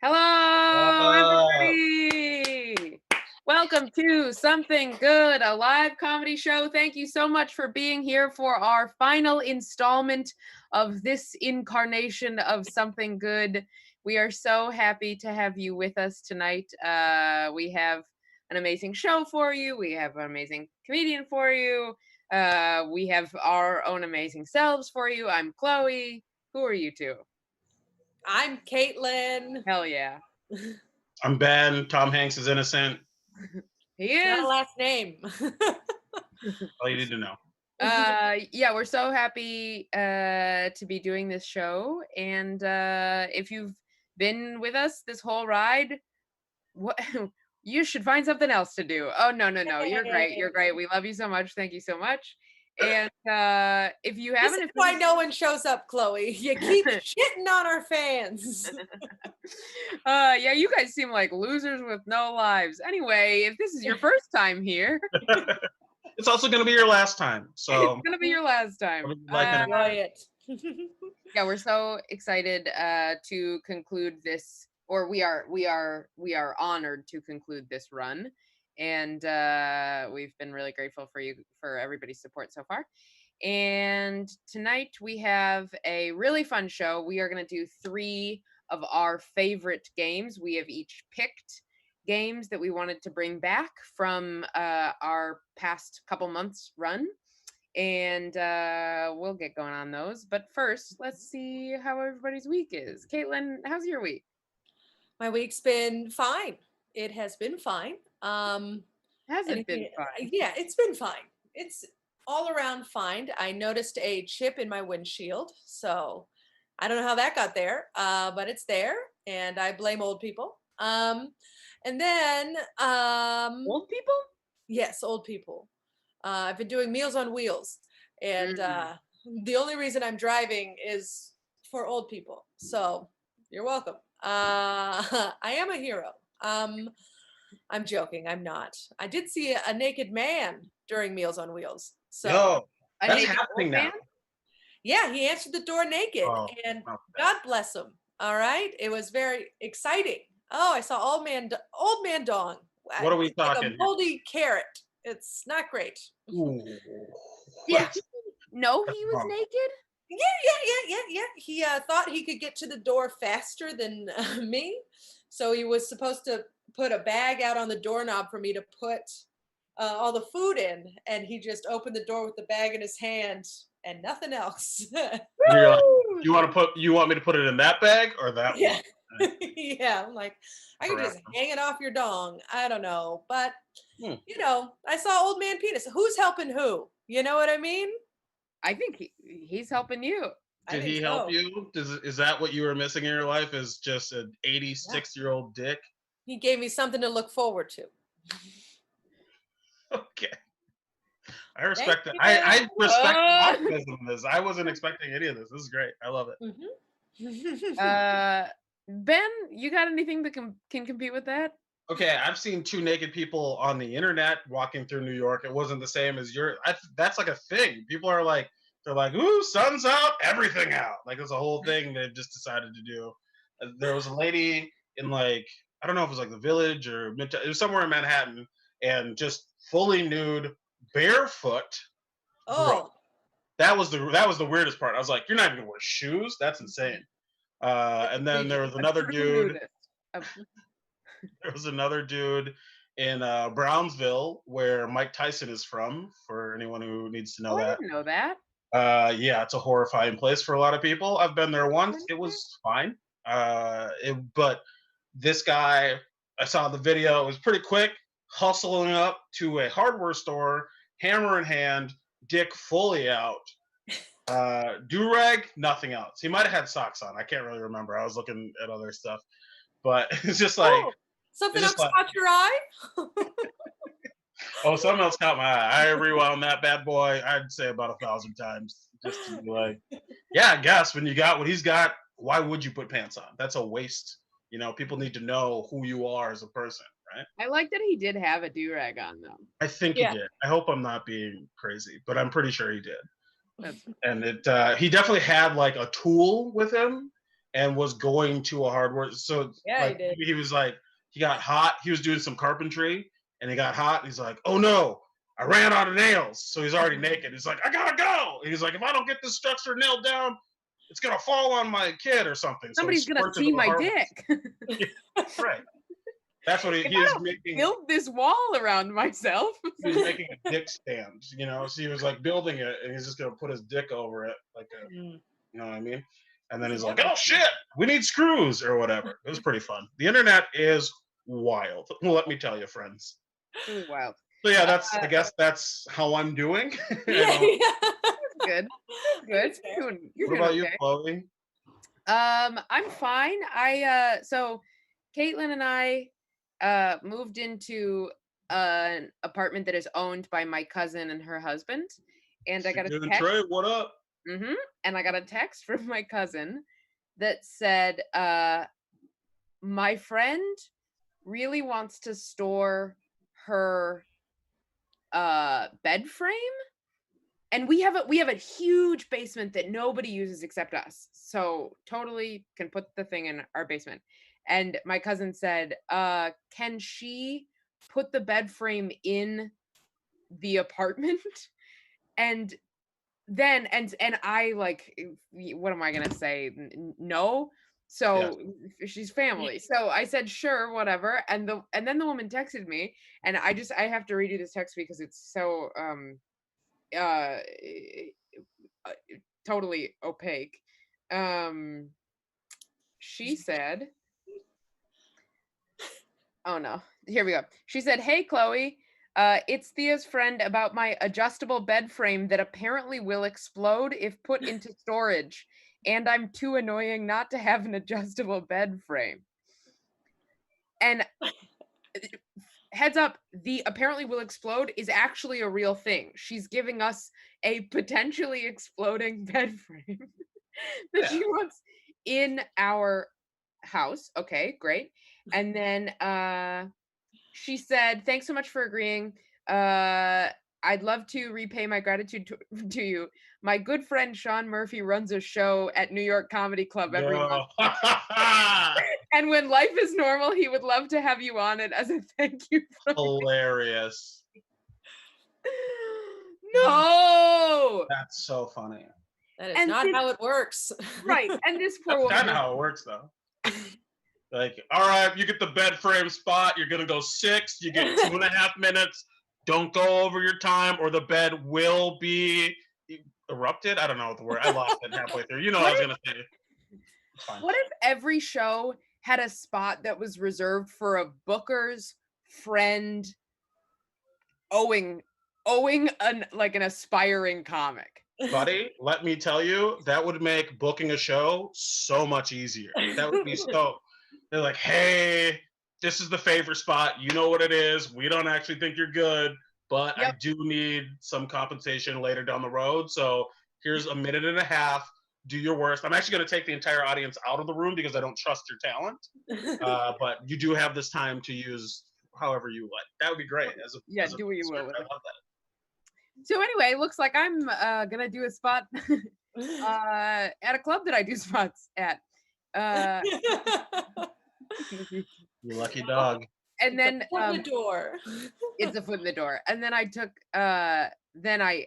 Hello, Uh, everybody! Welcome to Something Good, a live comedy show. Thank you so much for being here for our final installment of this incarnation of Something Good. We are so happy to have you with us tonight. We have an amazing show for you, we have an amazing comedian for you, we have our own amazing selves for you. I'm Chloe. Who are you two? I'm Caitlin. Hell yeah. I'm Ben. Tom Hanks is innocent. He It's not a is. last name. All you need to know. Yeah, we're so happy to be doing this show. And if you've been with us this whole ride, what you should find something else to do. Oh no. You're great. You're great. We love you so much. Thank you so much. And if you This haven't, is if why this no one shows up, Chloe. You keep shitting on our fans. yeah, you guys seem like losers with no lives. Anyway, if this is your first time here, It's also going to be your last time. it's So, gonna be your last time. Enjoy it. Yeah, we're so excited to conclude this, or we are honored to conclude this run, and we've been really grateful for everybody's support so far. And tonight we have a really fun show. We are going to do 3 of our favorite games. We have each picked games that we wanted to bring back from our past couple months run, and we'll get going on those. But first, let's see how everybody's week is. Caitlin, how's your week? My week's been fine. It has been fine. Has it been Anything, fine? yeah, it's been fine. It's all around fine. I noticed a chip in my windshield, so I don't know how that got there, but it's there, and I blame old people. And then, Old people? yes, old people. I've been doing Meals on Wheels, and Mm. the only reason I'm driving is for old people. So you're welcome. I am a hero. I'm joking. I'm not. I did see a naked man during Meals on Wheels. So yo, A that's naked old happening now. man? yeah, he answered the door naked, Oh, and okay. God bless him. All right, it was very exciting. Oh, I saw old man dong. What are we It's like a talking here? moldy carrot. It's not great. Ooh, Did what? he know That's he was wrong. naked? Yeah. He thought he could get to the door faster than me, so he was supposed to put a bag out on the doorknob for me to put all the food in, and he just opened the door with the bag in his hand and nothing else. And you're like, Woo! you want me to put it in that bag or that Yeah. one? Yeah, I'm like, I could Correct. just hang it off your dong. I don't know. But, Hmm. I saw old man penis. Who's helping who? You know what I mean? I think he's helping you. I Did think he help so. you? Is that what you were missing in your life? Is just an Yeah. 86-year-old dick? He gave me something to look forward to. Okay. I Thank respect that. you. I respect the Uh, optimism in this. I wasn't expecting any of this. This is great. I love it. Mhm. Ben, you got anything that can compete with that? Okay, I've seen 2 naked people on the internet walking through New York. It wasn't the same as that's like a thing. People are like, they're like, "Ooh, sun's out, everything out." Like there's a whole thing they've just decided to do. There was a lady in like I don't know if it was like the Village or it was somewhere in Manhattan, and just fully nude, barefoot, bro. Oh, That was the weirdest part. I was like, "You're not even gonna wear shoes? That's insane." And then there was A another true dude. nudist. A- There was another dude in Brownsville, where Mike Tyson is from. For anyone who needs to oh, know I that, didn't know that. yeah, it's a horrifying place for a lot of people. I've been there once; it was fine. But this guy, I saw the video. It was pretty quick, hustling up to a hardware store, hammer in hand, dick fully out. Do-rag, nothing else. He might have had socks on. I can't really remember. I was looking at other stuff, but it's just like oh, something it's just else like caught your eye? oh, something else caught my eye. I rewound that bad boy, I'd say about 1,000 times just to be like, yeah, I guess when you got what he's got, why would you put pants on? That's a waste. People need to know who you are as a person, right? I like that he did have a do-rag on though. I think he Yeah. did. I hope I'm not being crazy, but I'm pretty sure he did. That's And he definitely had like a tool with him, and was going to a hardware. So Yeah, like he did. he was like, he got hot. He was doing some carpentry and he got hot. And he's like, oh no, I ran out of nails. So he's already naked. He's like, I gotta go. And he's like, if I don't get this structure nailed down, it's gonna fall on my kid or something. So Somebody's he gonna sprinted see to the my hardware. dick. Right. That's what If he I is don't making. build this wall around myself. He was making a dick stand, you know. So he was like building it, and he's just gonna put his dick over it, like a, Mm. you know what I mean? And then he's Yeah, like, "Oh shit, we need screws or whatever." It was pretty fun. The internet is wild. Let me tell you, friends. Really wild. So yeah, that's Uh, I guess that's how I'm doing. I yeah, don't. yeah. Good. Good. That's fair. You're What doing about you, okay. Chloe? I'm fine. So Caitlin and I moved into an apartment that is owned by my cousin and her husband. And I got a Good text. Trey, what up? And I got a text from my cousin that said, my friend really wants to store her bed frame. And we have a huge basement that nobody uses except us. So totally can put the thing in our basement. And my cousin said, can she put the bed frame in the apartment? And then and I like, what am I gonna say? No. Yes. So she's family. So I said sure, whatever. And then the woman texted me, and I have to read you this text because it's so uh totally opaque. She said, oh no, here we go. She said, hey Chloe, it's Thea's friend about my adjustable bed frame that apparently will explode if put into storage, and I'm too annoying not to have an adjustable bed frame. And heads up, the apparently will explode is actually a real thing. She's giving us a potentially exploding bed frame that she wants in our house. Okay, great. And then she said, thanks so much for agreeing. I'd love to repay my gratitude to you. My good friend Sean Murphy runs a show at New York Comedy Club every month. And when life is normal, he would love to have you on it as a thank you. Hilarious. No! That's so funny. That is not how it works. Right. And this poor That's woman. kind of how it works, though. Like, all right, you get the bed frame spot. You're gonna go 6. You get 2.5 minutes. Don't go over your time, or the bed will be erupted. I don't know what the word. I lost it halfway through. You know what I was gonna say. It's fine. What if every show had a spot that was reserved for a booker's friend owing an aspiring comic? Buddy, let me tell you, that would make booking a show so much easier. That would be so. They're like, hey, this is the favor spot. You know what it is. We don't actually think you're good, but I do need some compensation later down the road. So here's a minute and a half. Do your worst. I'm actually going to take the entire audience out of the room because I don't trust your talent. But you do have this time to use however you like. That would be great. Do what you will with I it. love that. So anyway, looks like I'm gonna do a spot at a club that I do spots at. You lucky dog. And then foot in the door. It's a foot in the door. And then I took then I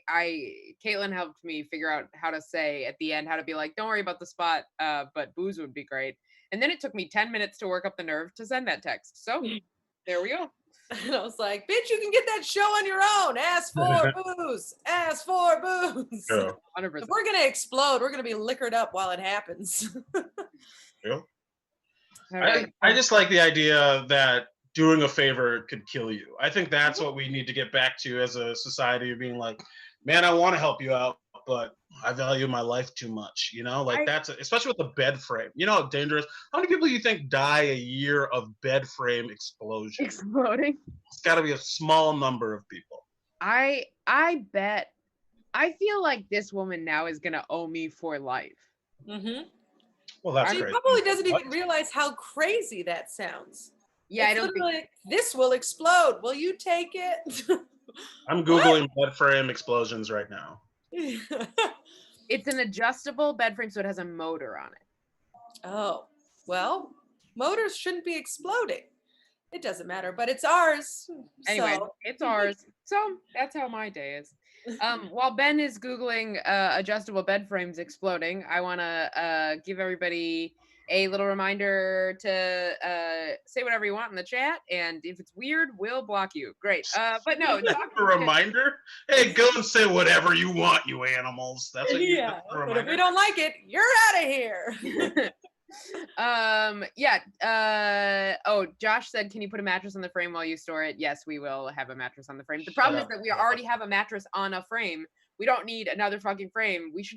Caitlin helped me figure out how to say at the end, how to be like, don't worry about the spot, but booze would be great. And then it took me 10 minutes to work up the nerve to send that text. So there we go. And I was like, bitch, you can get that show on your own. Ask for booze. Ask for booze. Yeah. 100%. If we're going to explode, we're going to be liquored up while it happens. Yeah. Right. I just like the idea that doing a favor could kill you. I think that's what we need to get back to as a society, of being like, man, I want to help you out, but I value my life too much. You know, like that's especially with the bed frame. You know how dangerous. How many people do you think die a year of bed frame explosion? Exploding. It's got to be a small number of people. I bet. I feel like this woman now is gonna owe me for life. Mm-hmm. Well, that's She great. probably doesn't even realize how crazy that sounds. Yeah, It's I don't think like, this will explode. Will you take it? I'm Googling bed frame explosions right now. it's an adjustable bed frame, so it has a motor on it. Oh, well, motors shouldn't be exploding. It doesn't matter, but it's ours. Anyway, So, it's ours. So that's how my day is. While Ben is Googling adjustable bed frames exploding, I want to give everybody a little reminder to say whatever you want in the chat. And if it's weird, we'll block you. Great. But no, A reminder. Hey, go and say whatever you want, you animals. That's what you. yeah. That's the But if reminder. you don't like it, you're out of here. Yeah. Oh, Josh said, can you put a mattress on the frame while you store it? Yes, we will have a mattress on the frame. The problem is that we already have a mattress on a frame. We don't need another fucking frame. She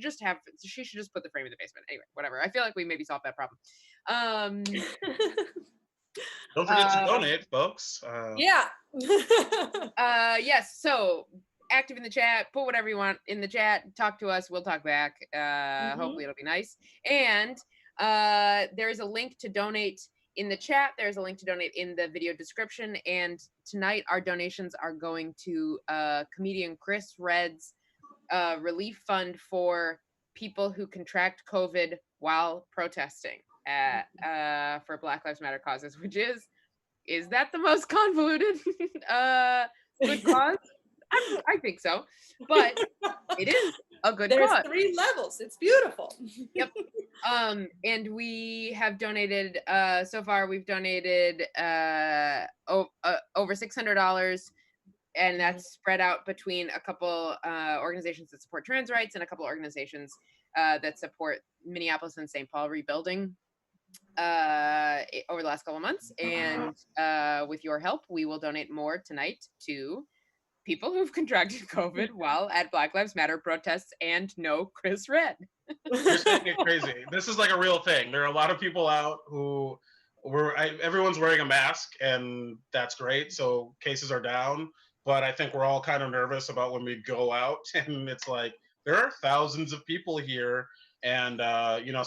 should just put the frame in the basement. Anyway, whatever. I feel like we maybe solved that problem. Don't forget to donate, folks. Yeah. Yes. So active in the chat, put whatever you want in the chat, talk to us, we'll talk back. Hopefully it'll be nice. And there's a link to donate in the chat. There's a link to donate in the video description. And tonight our donations are going to comedian Chris Red's relief fund for people who contract COVID while protesting for Black Lives Matter causes, which is that the most convoluted good cause? I think so, but it is a good There's cause. 3 levels. It's beautiful. Yep. And we have donated so far. We've donated over $600, and that's spread out between a couple organizations that support trans rights and a couple organizations that support Minneapolis and St. Paul rebuilding over the last couple of months. And with your help, we will donate more tonight to people who've contracted COVID while at Black Lives Matter protests and no Chris Red. You're saying it crazy. This is like a real thing. There are a lot of people out who everyone's wearing a mask, and that's great. So cases are down, but I think we're all kind of nervous about when we go out, and it's like there are thousands of people here, and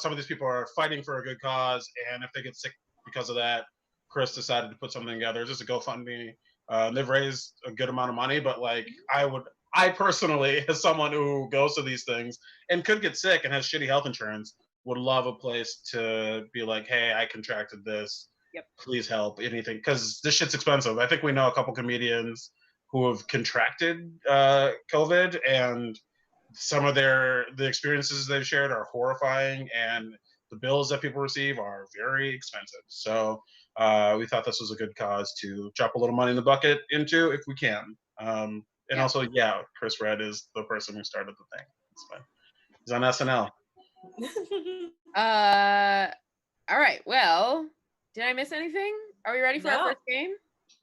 some of these people are fighting for a good cause, and if they get sick because of that, Chris decided to put something together. It's just a GoFundMe. They've raised a good amount of money, but like I personally, as someone who goes to these things and could get sick and has shitty health insurance, would love a place to be like, hey, I contracted this. Yep. Please help, anything, because this shit's expensive. I think we know a couple comedians who have contracted COVID, and some of the experiences they've shared are horrifying, and the bills that people receive are very expensive. So we thought this was a good cause to drop a little money in the bucket into if we can. And also, yeah, Chris Red is the person who started the thing. It's fine. He's on SNL. All right. Well, did I miss anything? Are we ready for our first game?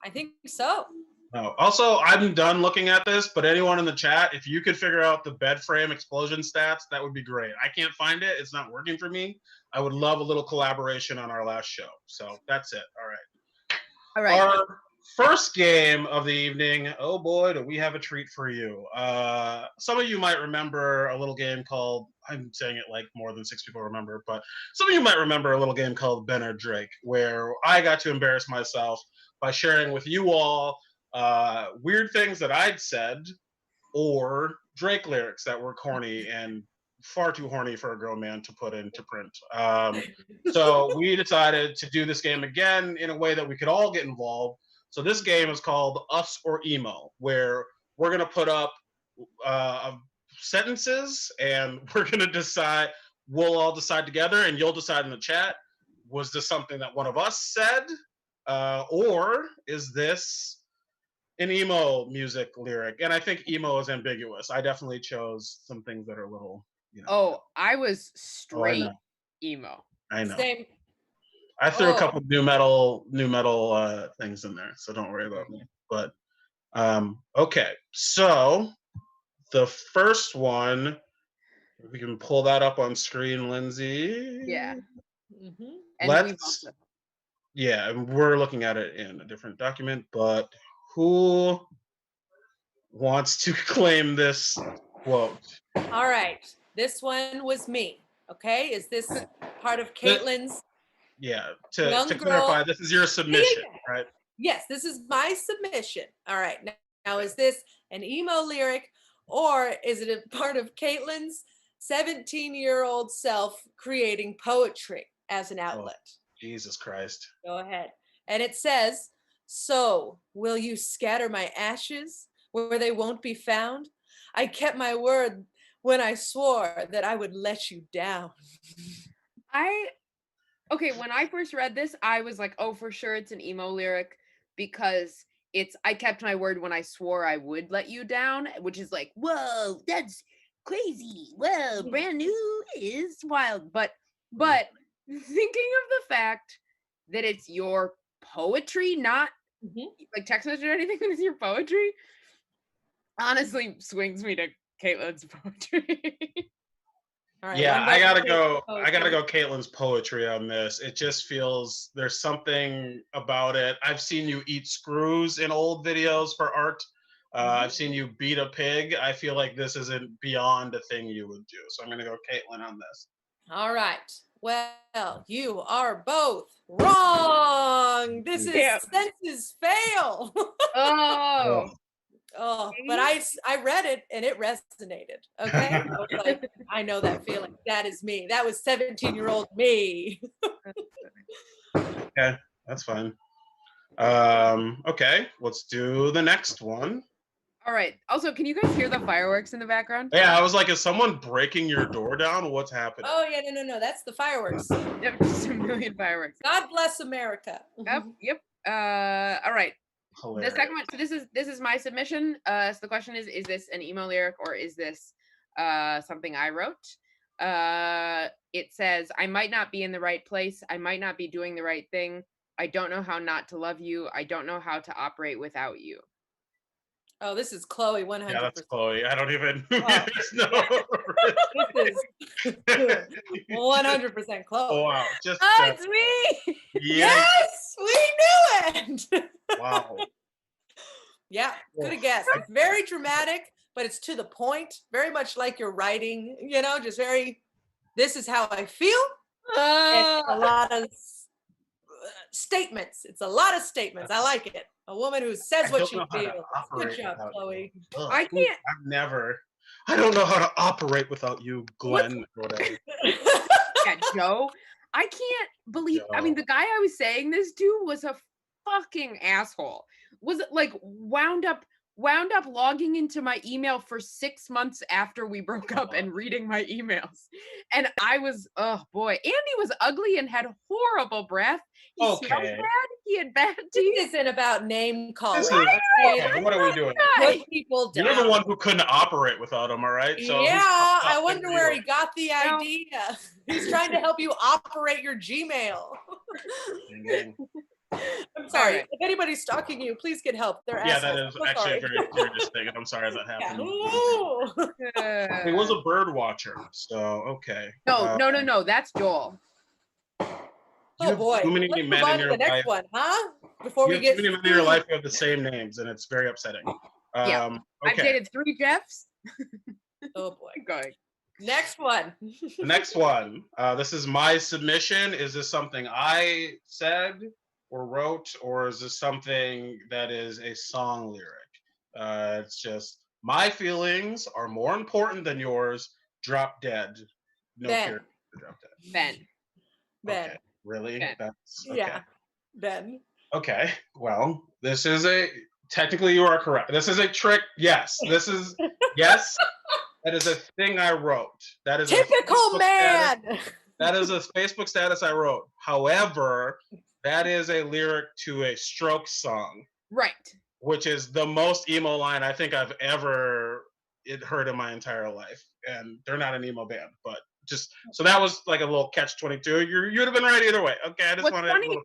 I think so. No. Also, I'm done looking at this, but anyone in the chat, if you could figure out the bed frame explosion stats, that would be great. I can't find it. It's not working for me. I would love a little collaboration on our last show. So that's it. All right. All right. Our first game of the evening. Oh boy, do we have a treat for you. Some of you might remember a little game called, I'm saying it like more than 6 people remember, but some of you might remember a little game called Ben or Drake, where I got to embarrass myself by sharing with you all weird things that I'd said, or Drake lyrics that were corny and far too horny for a grown man to put into print. So we decided to do this game again in a way that we could all get involved. So this game is called Us or Emo, where we're going to put up sentences, and we're going to decide, we'll all decide together, and you'll decide in the chat, was this something that one of us said? Or is this an emo music lyric? And I think emo is ambiguous. I definitely chose some things that are a little, Oh, I was straight emo. I know. Same. I threw a couple new metal things in there, so don't worry about me. But okay, so the first one, if we can pull that up on screen, Lindsay. Yeah. Mm-hmm. Yeah, we're looking at it in a different document, but who wants to claim this quote? All right, this one was me. Okay, is this part of Caitlin's? Yeah, to clarify, this is your submission, right? Yes, this is my submission. All right, now is this an emo lyric, or is it a part of Caitlin's 17-year-old self creating poetry? as an outlet. Jesus Christ. Go ahead. And it says, "So, will you scatter my ashes where they won't be found? I kept my word when I swore that I would let you down." Okay, when I first read this, I was like, oh, for sure it's an emo lyric because it's I kept my word when I swore I would let you down, which is like, whoa, that's crazy. Whoa, brand new is wild. But thinking of the fact that it's your poetry, not like text message or anything, but it's your poetry, honestly swings me to Caitlin's poetry. All right, Yeah, one I vote gotta for go. I gotta poetry. go. Caitlin's poetry on this. It just feels there's something about it. I've seen you eat screws in old videos for art. I've seen you beat a pig. I feel like this isn't beyond a thing you would do. So I'm gonna go Caitlin on this. All right. Well, you are both wrong. This is Yeah. senses fail. Oh. Oh, but I read it and it resonated. Okay. I was like, I know that feeling. That is me. That was 17-year-old me. Okay, that's fine. Okay, let's do the next one. All right. Also, can you guys hear the fireworks in the background? Yeah, I was like, is someone breaking your door down? What's happening? Oh yeah, no. That's the fireworks. Yep, just a million fireworks. God bless America. Yep. All right. Hilarious. The second one. So this is my submission. So the question is this an emo lyric or is this something I wrote? It says, I might not be in the right place. I might not be doing the right thing. I don't know how not to love you. I don't know how to operate without you. Oh, this is Chloe 100%. Yeah, that's Chloe. I don't even. Oh, There's no. This is 100% Chloe. Oh, wow. Just. Oh, it's me. Yeah. Yes, we knew it. Wow. Yeah, could have guessed. It's very dramatic, but it's to the point. Very much like your writing, just very. This is how I feel. It's a lot of statements. It's a lot of statements. I like it. A woman who says what she feels. Good job, Chloe. I can't. I don't know how to operate without you, Glenn. Whatever. Yeah, Joe. I can't believe. I mean, the guy I was saying this to was a fucking asshole. Was it like wound up logging into my email for 6 months after we broke up and reading my emails. And I was, oh boy, Andy was ugly and had horrible breath. He smelled bad. He had bad teeth. This isn't about name calling. Okay, what are we doing? Put people down. You're the one who couldn't operate without him, all right? So yeah, I wonder where he got the idea. He's trying to help you operate your Gmail. I'm sorry. If anybody's stalking you, please get help. They're assholes. That is actually a very serious thing, and I'm sorry that happened. Yeah. He was a bird watcher, so okay. No. That's Joel. Oh boy. Too many Let's men move on in to your the next life. one, huh? Before we get too many men in your life who have the same names, and it's very upsetting. Yeah. Okay. I've dated 3 Jeffs. Oh boy. Keep going. Next one. The next one. This is my submission. Is this something I said or wrote, or is this something that is a song lyric? It's just my feelings are more important than yours. Drop dead. No Ben. Drop dead. Ben. Okay. Really? Ben. That's okay. Yeah. Ben. Okay. Well, this is technically you are correct. This is a trick. Yes. This is yes. That is a thing I wrote. That is typical man. That is a Facebook status I wrote. However, that is a lyric to a Strokes song. Right. Which is the most emo line I think I've ever heard in my entire life. And they're not an emo band, but just so that was like a little catch-22. You'd have been right either way. Okay, I just wanted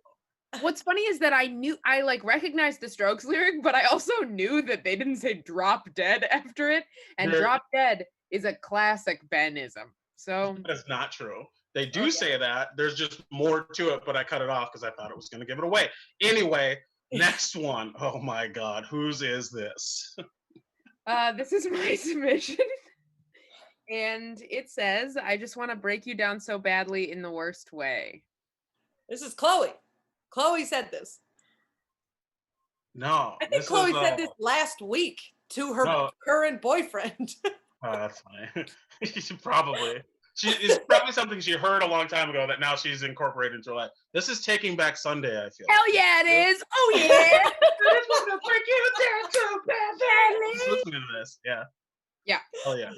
What's funny is that I like recognized the Strokes lyric, but I also knew that they didn't say drop dead after it. And drop dead is a classic Benism. So that's not true. They do say that. There's just more to it, but I cut it off because I thought it was going to give it away. Anyway, next one. Oh my God, whose is this? This is my submission. And it says, I just want to break you down so badly in the worst way. This is Chloe. Chloe said this. No. I think Chloe said this last week to her current boyfriend. Oh, that's funny. Probably. It's probably something she heard a long time ago that now she's incorporated into her life. This is Taking Back Sunday, I feel. Hell yeah, it is. Oh yeah. Just listening to this. Yeah. Yeah. Oh yeah.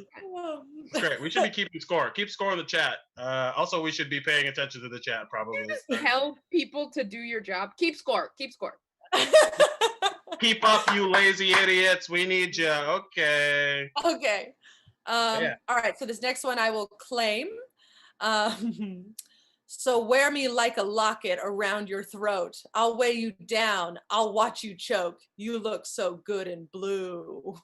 It's great. We should be keeping score. Keep score in the chat. Also, we should be paying attention to the chat, probably. Just tell people to do your job. Keep score. Keep score. Keep up, you lazy idiots. We need you. Okay. Okay. Yeah. All right. So this next one I will claim. So wear me like a locket around your throat. I'll weigh you down. I'll watch you choke. You look so good in blue.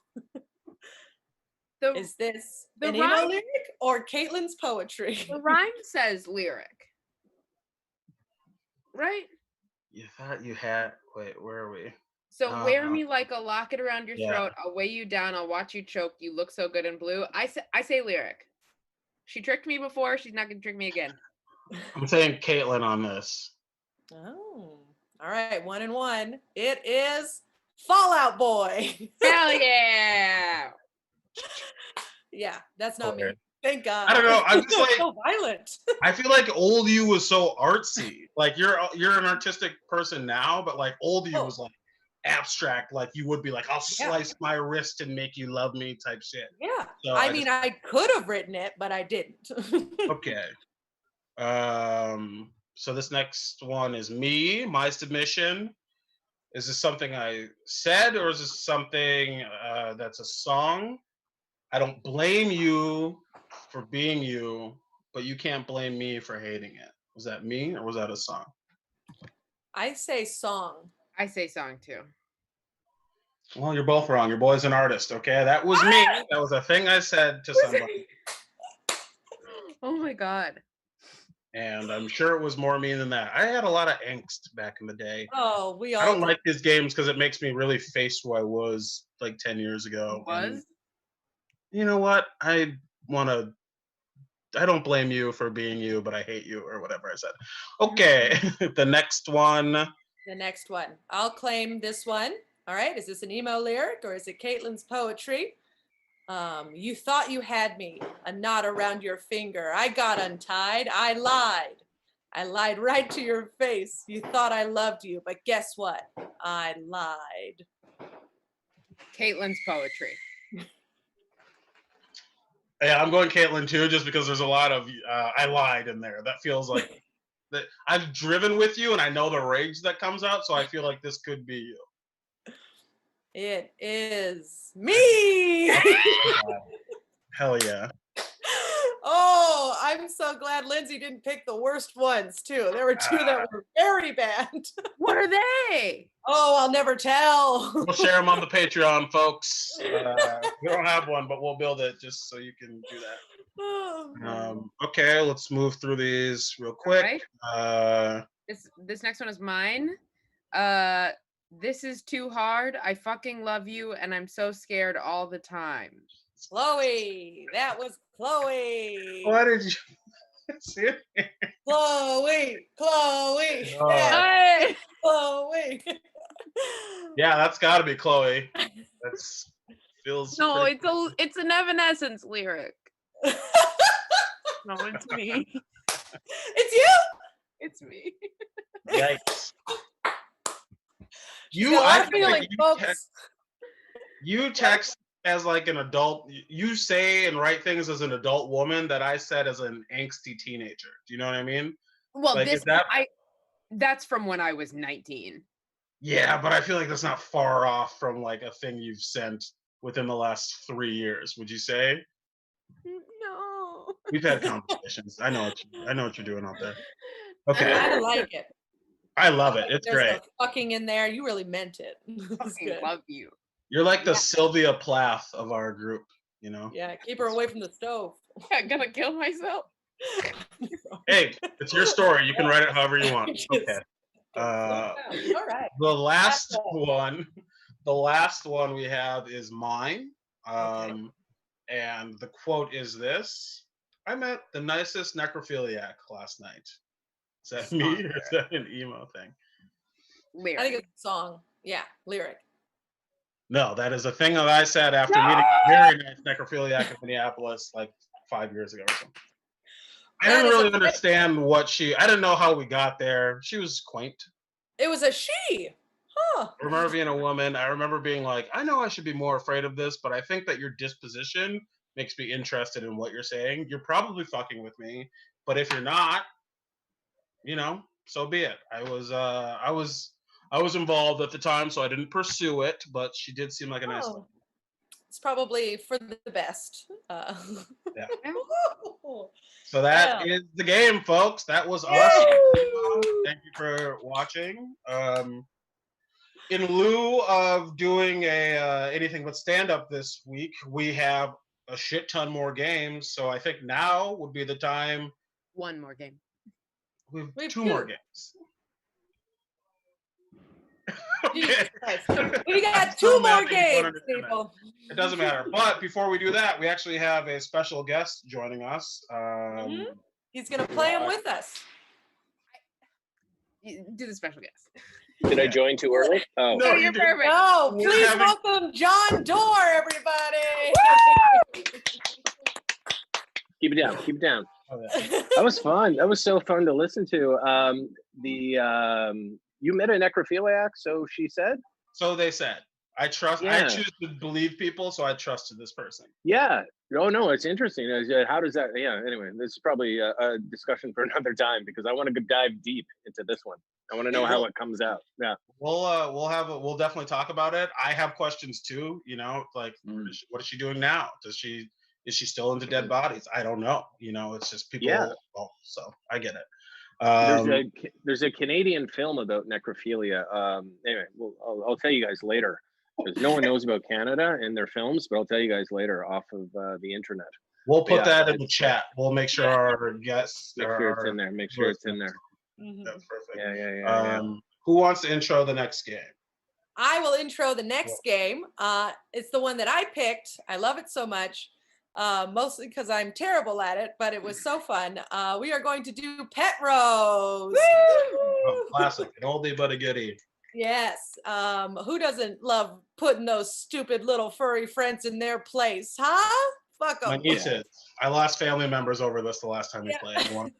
Is this an emo lyric or Caitlin's poetry? The rhyme says lyric. Right? You thought you had. Wait, where are we? So wear me like a locket around your throat. I'll weigh you down. I'll watch you choke. You look so good in blue. I say lyric. She tricked me before. She's not gonna trick me again. I'm saying Caitlin on this. Oh, all right. 1 and 1. It is Fall Out Boy. Hell yeah. Yeah, that's not me. Thank God. I don't know. I'm just like so violent. I feel like old you was so artsy. Like you're an artistic person now, but like old you was like abstract. Like you would be like, I'll slice my wrist and make you love me type shit. Yeah. So I mean, I could have written it, but I didn't. Okay. So this next one is me, my submission. Is this something I said, or is this something that's a song? I don't blame you for being you, but you can't blame me for hating it. Was that me, or was that a song? I say song. I say song too. Well, you're both wrong. Your boy's an artist, okay? That was me. That was a thing I said to somebody. Oh my God. And I'm sure it was more me than that. I had a lot of angst back in the day. Oh, we all I don't like these games because it makes me really face who I was like 10 years ago. Was? You know what? I don't blame you for being you, but I hate you, or whatever I said. Okay, the next one. The next one. I'll claim this one. All right. Is this an emo lyric or is it Caitlin's poetry? You thought you had me, a knot around your finger. I got untied. I lied. I lied right to your face. You thought I loved you, but guess what? I lied. Caitlin's poetry. Yeah, I'm going Caitlin too, just because there's a lot of I lied in there. That feels like that I've driven with you, and I know the rage that comes out, so I feel like this could be you. It is me. Hell yeah. Oh, I'm so glad Lindsay didn't pick the worst ones too. There were two that were very bad. What are they? Oh, I'll never tell. We'll share them on the Patreon, folks. We don't have one, but we'll build it just so you can do that. Okay, let's move through these real quick. Right. This next one is mine. This is too hard. I fucking love you, and I'm so scared all the time. Chloe. That was Chloe. Why did you see it? Chloe. Chloe. Oh. Yeah. Chloe. Yeah, that's got to be Chloe. That's feels. No, it's an Evanescence lyric. No, it's me. It's you. It's me. Yikes. You text as like an adult. You say and write things as an adult woman that I said as an angsty teenager. Do you know what I mean? Well, like, that's from when I was 19. Yeah, but I feel like that's not far off from like a thing you've sent within the last 3 years. Would you say? No. We've had conversations. I know what you're doing out there. Okay. I like it. I love it. It's There's great. No fucking in there. You really meant it. Fucking love you. You're like the Sylvia Plath of our group, you know? Yeah, keep her away from the stove. I'm gonna kill myself. Hey, it's your story. You can write it however you want. Okay. All right. The last one we have is mine. And the quote is this: I met the nicest necrophiliac last night. Is that me or is that an emo thing? Lyric. I think it's a song. Yeah, lyric. No, that is a thing that I said after meeting a very nice necrophiliac in Minneapolis like 5 years ago or something. I didn't really understand I didn't know how we got there. She was quaint. It was a she. Huh. I remember being a woman. I remember being like, I know I should be more afraid of this, but I think that your disposition makes me interested in what you're saying. You're probably fucking with me, but if you're not, so be it. I was involved at the time, so I didn't pursue it, but she did seem like a nice lady. It's probably for the best. Yeah. Woo! So that is the game, folks. That was us. Thank you for watching. In lieu of doing a anything but stand up this week, we have a shit ton more games. So I think now would be the time. One more game. We have two more games. Okay. We got two more games, people. It doesn't matter. But before we do that, we actually have a special guest joining us. He's going to play them with us. Do the special guest. Did I join too early? Oh, no, you're perfect. No, please welcome Jon Dore, everybody. Keep it down. Keep it down. That was fun. That was so fun to listen to. You met a necrophiliac, so she said? So they said. I choose to believe people, so I trusted this person. Yeah. No, it's interesting. How does that, anyway, this is probably a discussion for another time because I want to dive deep into this one. I want to know how it comes out. Yeah. We'll definitely talk about it. I have questions too, like what is she doing now? Is she still into dead bodies? I don't know. It's just people. Yeah. So I get it. There's a Canadian film about necrophilia. Anyway, I'll tell you guys later because no one knows about Canada and their films, but I'll tell you guys later off of the internet. We'll put that in the chat. We'll make sure our guests. Make sure it's in there. Make sure it's in there. That's perfect. Yeah. Who wants to intro the next game? I will intro the next game. It's the one that I picked. I love it so much. Mostly because I'm terrible at it, but it was so fun. We are going to do Pet Rose. Classic, an oldie but a goodie. Yes. Who doesn't love putting those stupid little furry friends in their place, huh? Fuck them. My nieces. I lost family members over this the last time we played.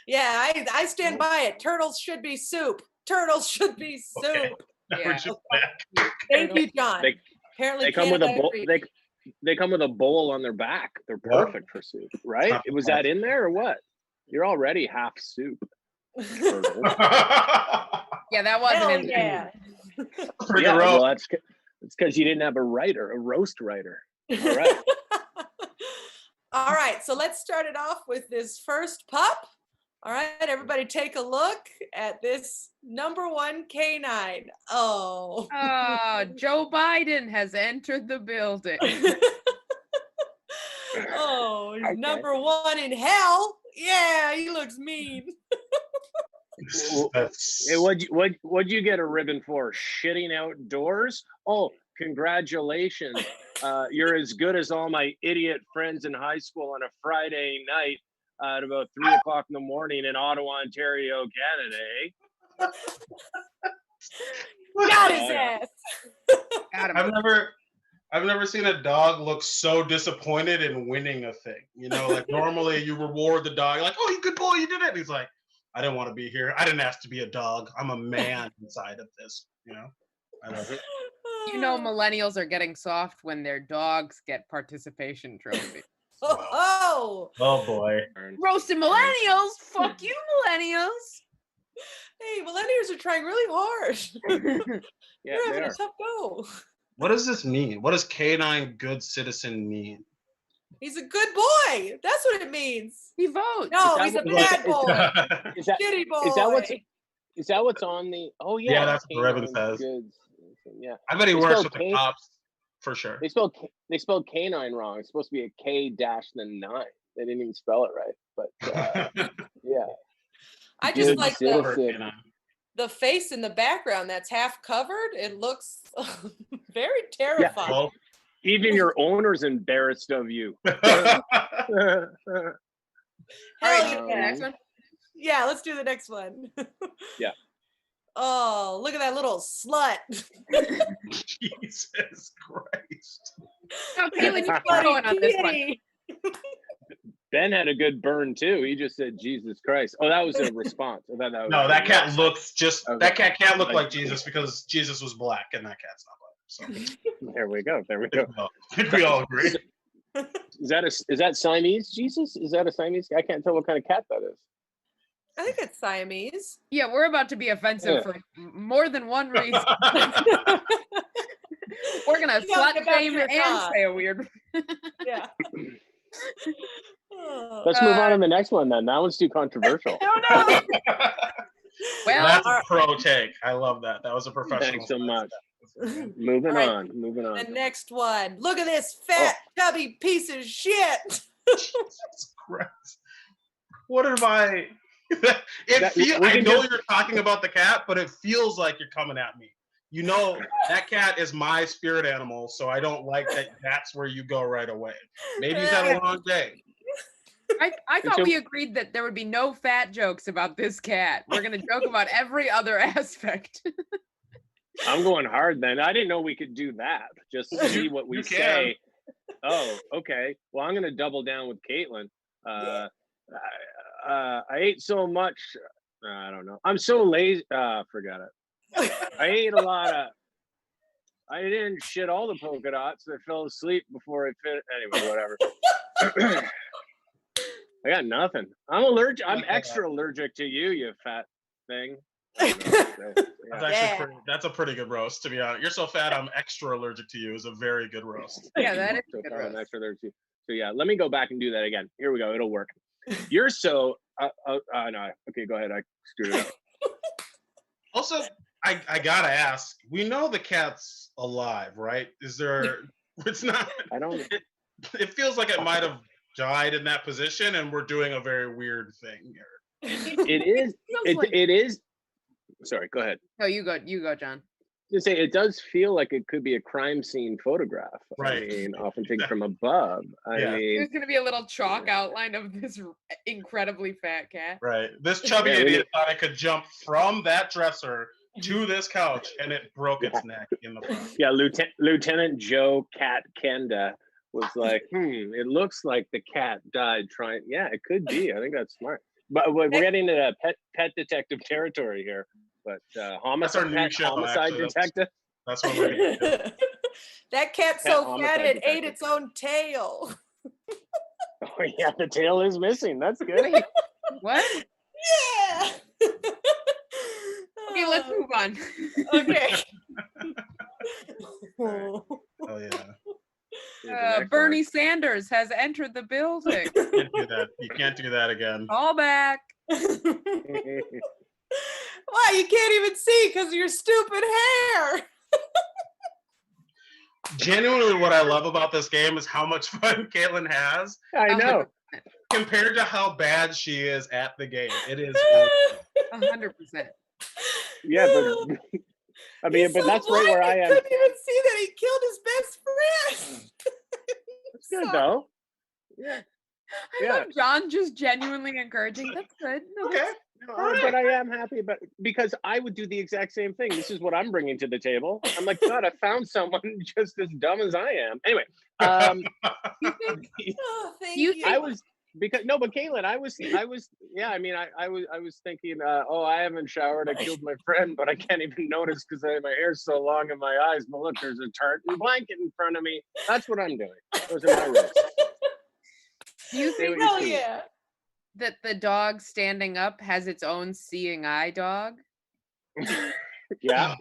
Yeah, I stand by it. Turtles should be soup. Turtles should be soup. Okay. Yeah. Thank you, John. Apparently, they come with a bowl. They come with a bowl on their back. They're perfect for soup, right? Was that in there or what? You're already half soup. Yeah, that wasn't in there. Yeah, well, it's because you didn't have a roast writer. All right. All right, so let's start it off with this first pup. All right, everybody take a look at this number one canine. Oh, Joe Biden has entered the building. Oh, he's number one in hell. Yeah, he looks mean. Hey, what'd you get a ribbon for? Shitting outdoors? Oh, congratulations. You're as good as all my idiot friends in high school on a Friday night at about 3 o'clock in the morning in Ottawa, Ontario, Canada. Got his ass. I've never seen a dog look so disappointed in winning a thing. Like normally you reward the dog, like, oh, you good boy, you did it. And he's like, I didn't want to be here. I didn't ask to be a dog. I'm a man inside of this. I love it. Millennials are getting soft when their dogs get participation trophies. Oh boy. Roasting millennials. Fuck you, millennials. Hey, millennials are trying really hard. Yeah, They're having a tough go. What does this mean? What does canine good citizen mean? He's a good boy. That's what it means. He votes. No, he's a bad boy. Shitty boy. Is that what's on the? Oh yeah. Yeah, that's what Revan says. Good. Yeah. I bet he works with the cops for sure. They spelled canine wrong. It's supposed to be a K dash then 9. They didn't even spell it right. But yeah. I just like the face in the background that's half covered. It looks very terrifying. Yeah, well, even your owner's embarrassed of you. Hell yeah. Next one. Yeah, let's do the next one. Yeah. Oh, look at that little slut. Jesus Christ. How Caitlin, you going on this one? Ben had a good burn too. He just said Jesus Christ. Oh, that was a response. I thought that was No, that cat looks just. Okay. That cat can't look like Jesus because Jesus was black and that cat's not black. So There we go. There we go. I think we all agree. Is that Siamese Jesus? Is that a Siamese? I can't tell what kind of cat that is. I think it's Siamese. Yeah, we're about to be offensive for more than one reason. We're gonna slut shame and say a weird. Yeah. Let's move on to the next one then. That one's too controversial. Oh no. Well, that's a pro take. I love that. That was a professional. Thanks so much. Moving on. The next one. Look at this fat, chubby piece of shit. Jesus Christ. What have I? I know you're talking about the cat, but it feels like you're coming at me. You know, that cat is my spirit animal, so I don't like that. That's where you go right away. Maybe he's had a long day. I thought we agreed that there would be no fat jokes about this cat. We're gonna joke about every other aspect. I'm going hard then. I didn't know we could do that. Just to see what we say. Oh, okay. Well, I'm gonna double down with Caitlin. I ate so much. I don't know. I'm so lazy. Forget it. I ate a lot of. I didn't shit all the polka dots. I fell asleep before I fit. Anyway, whatever. I got nothing. I'm allergic. I'm extra allergic to you, you fat thing. That's a pretty good roast, to be honest. You're so fat, I'm extra allergic to you is a very good roast. Yeah, that is so a good fat, roast. I'm extra allergic to you. So yeah, let me go back and do that again. Here we go. It'll work. You're so. No. Okay, go ahead. I screwed it up. Also, I gotta ask. We know the cat's alive, right? Is there? It's not. I don't. It feels like it might have died in that position, and we're doing a very weird thing here. It is. Sorry, go ahead. No, you go, John. To say it does feel like it could be a crime scene photograph. Right. I mean, often taken from above. I mean, there's gonna be a little chalk outline of this incredibly fat cat. Right. This chubby idiot thought I could jump from that dresser to this couch, and it broke its neck in the front. Yeah, Lieutenant Joe Cat Kenda was like, it looks like the cat died trying. Yeah, it could be. I think that's smart. But we're getting into pet detective territory here. But homicide detective. That's what we're going to do. That cat's so fat it ate its own tail. Oh yeah, the tail is missing. That's good. What? Yeah. Okay, let's move on. Okay. Oh yeah. Bernie Sanders has entered the building. You can't do that. You can't do that again. All back. Why? You can't even see because of your stupid hair. Genuinely, what I love about this game is how much fun Caitlin has. I know. Compared to how bad she is at the game. It is 100%. Yeah, but I mean, but that's right where I am. Couldn't even see that he killed his best friend. That's good though. Yeah. I love John just genuinely encouraging. That's good. No, okay. But I am happy about because I would do the exact same thing. This is what I'm bringing to the table. I'm like, God, I found someone just as dumb as I am. Anyway, Thank you. I was but Caitlin, I was yeah. I mean, I was thinking, I haven't showered. I killed my friend, but I can't even notice because my hair's so long in my eyes. But look, there's a tartan blanket in front of me. That's what I'm doing. Those are my rules. Do you think that the dog standing up has its own seeing eye dog? Yeah.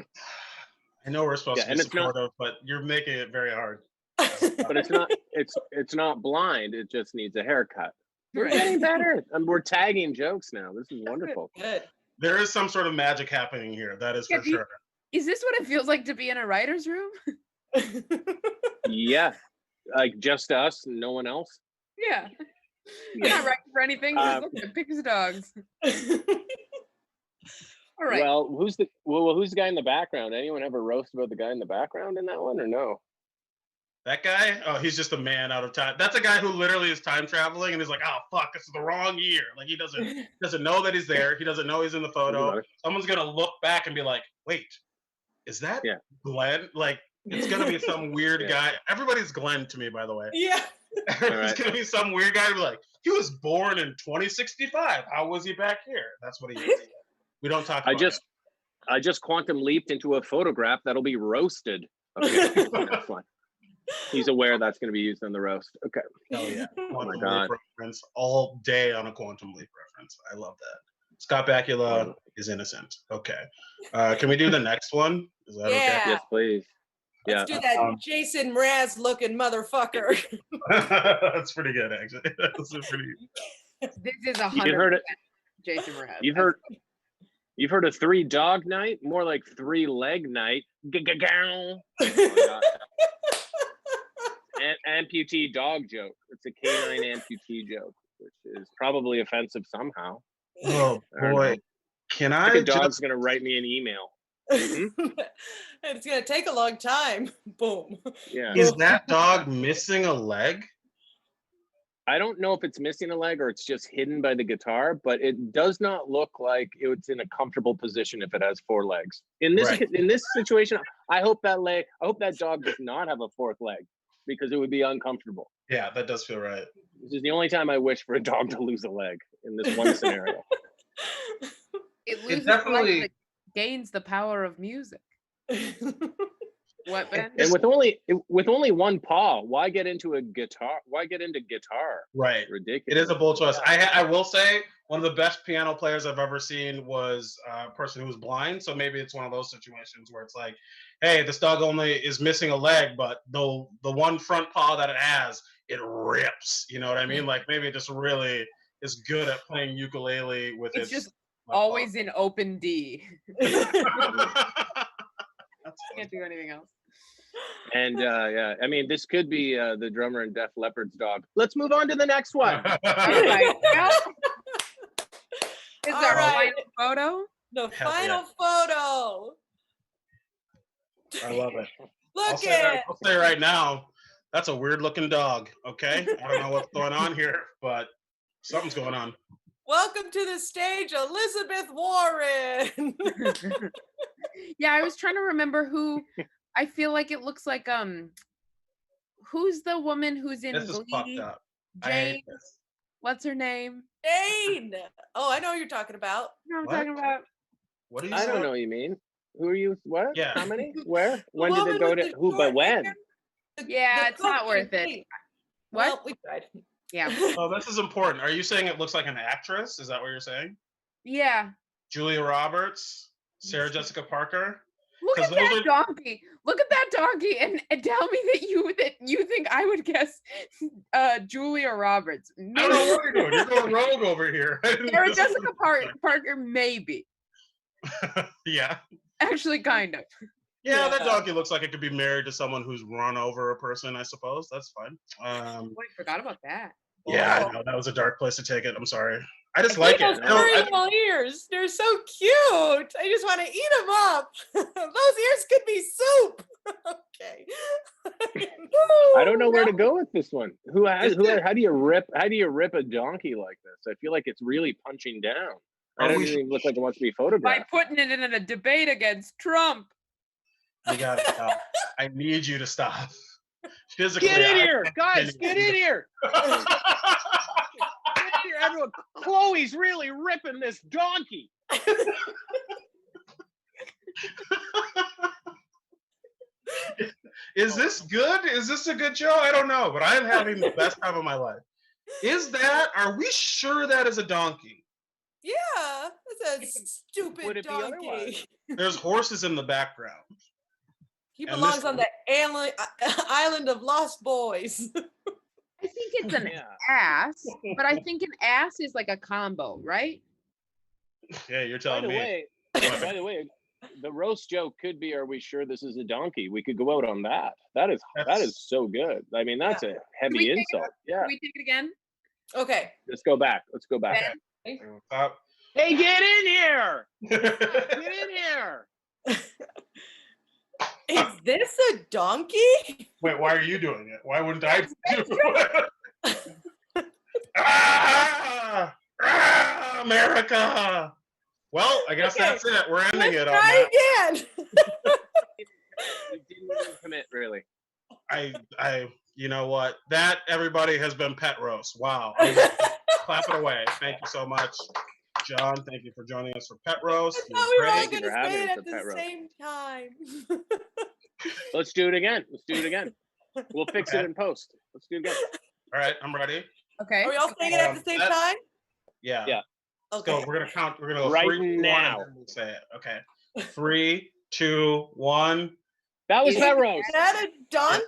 I know we're supposed to be supportive, but you're making it very hard. But it's not blind. It just needs a haircut. We're getting better. And we're tagging jokes now. This is wonderful. Good. There is some sort of magic happening here. That is for sure. Is this what it feels like to be in a writer's room? Yeah. Like just us, no one else. Yeah. I'm not writing for anything. Just look at Pick's dogs. All right. Well, who's the guy in the background? Anyone have a roast about the guy in the background in that one or no? That guy? Oh, he's just a man out of time. That's a guy who literally is time traveling and is like, oh fuck, this is the wrong year. Like he doesn't know that he's there. He doesn't know he's in the photo. Someone's gonna look back and be like, wait, is that Glenn? Like it's gonna be some weird guy. Everybody's Glenn to me, by the way. Yeah. It's gonna be some weird guy to be like, he was born in 2065. How was he back here? That's what he is. We don't talk about it. I just quantum leaped into a photograph that'll be roasted. Okay, next one. He's aware that's going to be used on the roast. Okay. Hell yeah. Oh my Quantum God. leap reference all day on a quantum leap reference. I love that. Scott Bakula is innocent. Okay. Can we do the next one? Is that okay? Yes, please. Let's do that Jason Mraz looking motherfucker. That's pretty good, actually. That's pretty. This is 100% Jason Mraz. You've heard of 3 dog night? More like 3 leg night. Amputee dog joke. It's a canine amputee joke, which is probably offensive somehow. Oh boy. Can I think a dog's gonna write me an email. It's gonna take a long time. Boom. Yeah. Is that dog missing a leg? I don't know if it's missing a leg or it's just hidden by the guitar, but it does not look like it's in a comfortable position if it has 4 legs. In this situation, I hope that dog does not have a 4th leg, because it would be uncomfortable. Yeah, that does feel right. This is the only time I wish for a dog to lose a leg, in this one scenario. It loses definitely legs, it gains the power of music. What, Ben? And with only one paw, why get into guitar? Right. Ridiculous. It is a bold choice. I will say one of the best piano players I've ever seen was a person who was blind. So maybe it's one of those situations where it's like, hey, this dog only is missing a leg, but the one front paw that it has, it rips. You know what I mean? Like maybe it just really is good at playing ukulele with it's just always in open D. Can't do anything else. And yeah, I mean, this could be the drummer in Def Leppard's dog. Let's move on to the next one. All right. Is there a final photo? The final photo. I love it. I'll say right now, that's a weird looking dog. Okay, I don't know what's going on here, but something's going on. Welcome to the stage, Elizabeth Warren. Yeah, I was trying to remember who. I feel like it looks like who's the woman who's in this Glee? Is fucked up. Jane. What's her name? Jane. Oh, I know who you're talking about. You know what I'm talking about? What are you I don't know what you mean. Who are you? What? Yeah. How many? Where? When did it go to who? But when? Yeah, it's not worth it. What? Well, we tried. Yeah. Oh, this is important. Are you saying it looks like an actress? Is that what you're saying? Yeah. Julia Roberts, Sarah Jessica Parker. Look at that donkey. Look at that donkey and tell me that you think I would guess Julia Roberts. I don't know what you're doing. You're going rogue over here. Sarah Jessica Parker, maybe. Yeah. Actually, kind of. Yeah, that donkey looks like it could be married to someone who's run over a person, I suppose. That's fine. I forgot about that. Yeah, I know. That was a dark place to take it. I'm sorry. I just like it. Those ears. They're so cute. I just want to eat them up. Those ears could be soup. Okay. I don't know where to go with this one. How do you rip a donkey like this? I feel like it's really punching down. I don't even look like it wants to be photographed. By putting it in a debate against Trump. You gotta stop. I need you to stop. Physically, get in here, guys! Get in here! Everyone, Chloe's really ripping this donkey. Is this good? Is this a good show? I don't know, but I'm having the best time of my life. Are we sure that is a donkey? Yeah, that's a stupid donkey. There's horses in the background. He belongs on the island of lost boys. I think it's an ass, but I think an ass is like a combo, right? Yeah, you're telling me. By the way, the roast joke could be, are we sure this is a donkey? We could go out on that. That is so good. I mean, that's a heavy insult. Yeah. Can we take it again? Okay. Let's go back. Okay. Hey, get in here! Get in here! Is this a donkey? Wait, why are you doing it? Why wouldn't I do it? America! Well, I guess that's it. We're ending it on that. Try again. You didn't even commit, really. I You know what? That, everybody, has been Pet Roast. Wow. Clap it away. Thank you so much, John. Thank you for joining us for Pet Roast. I It thought was we were all great. Thank you going for to having say us it for at the Pet Roast. same time. Let's do it again. We'll fix Okay. it in post. Let's do it again. All right, I'm ready. Okay. Are we all saying it at the same time? Yeah. Yeah. Let's Okay. go. We're gonna count. We're gonna go Right 3, 2, 1, now. and then we'll say it. Okay. 3, 2, 1. That was Is Pet Roast. Is that a donkey?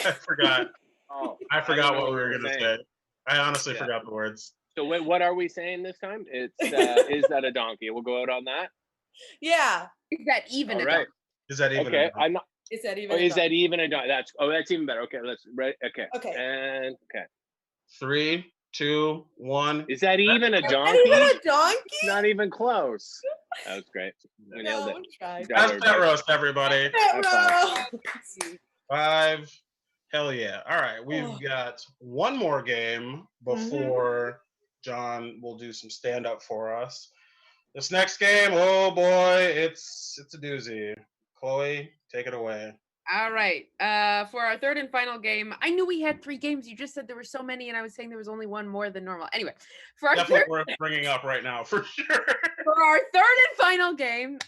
I forgot. Oh, I forgot don't know what we were we're gonna saying. say. I honestly Yeah. forgot the words. So what are we saying this time? It's is that a donkey? We'll go out on that. Yeah. Is that even All a right. donkey? Is that even? Okay. a- I'm not. Is that even Oh, a is that donkey? even a donkey? That's even better. Okay. Let's right. Okay. Okay. And okay. 3, 2, 1. Is that even a Is that donkey? even a donkey? Not even close. That was great. We nailed No, it. we tried. Good job, That's Pet everybody. Roast, everybody. Pet High roast. 5. Hell yeah. All right. We've Oh. got one more game before John will do some stand up for us. This next game, oh boy, it's a doozy. Chloe, take it away. All right. For our third and final game, I knew we had 3 games. You just said there were so many, and I was saying there was only one more than normal. Anyway, for our Definitely third, worth bringing up right now for sure. for our third and final game,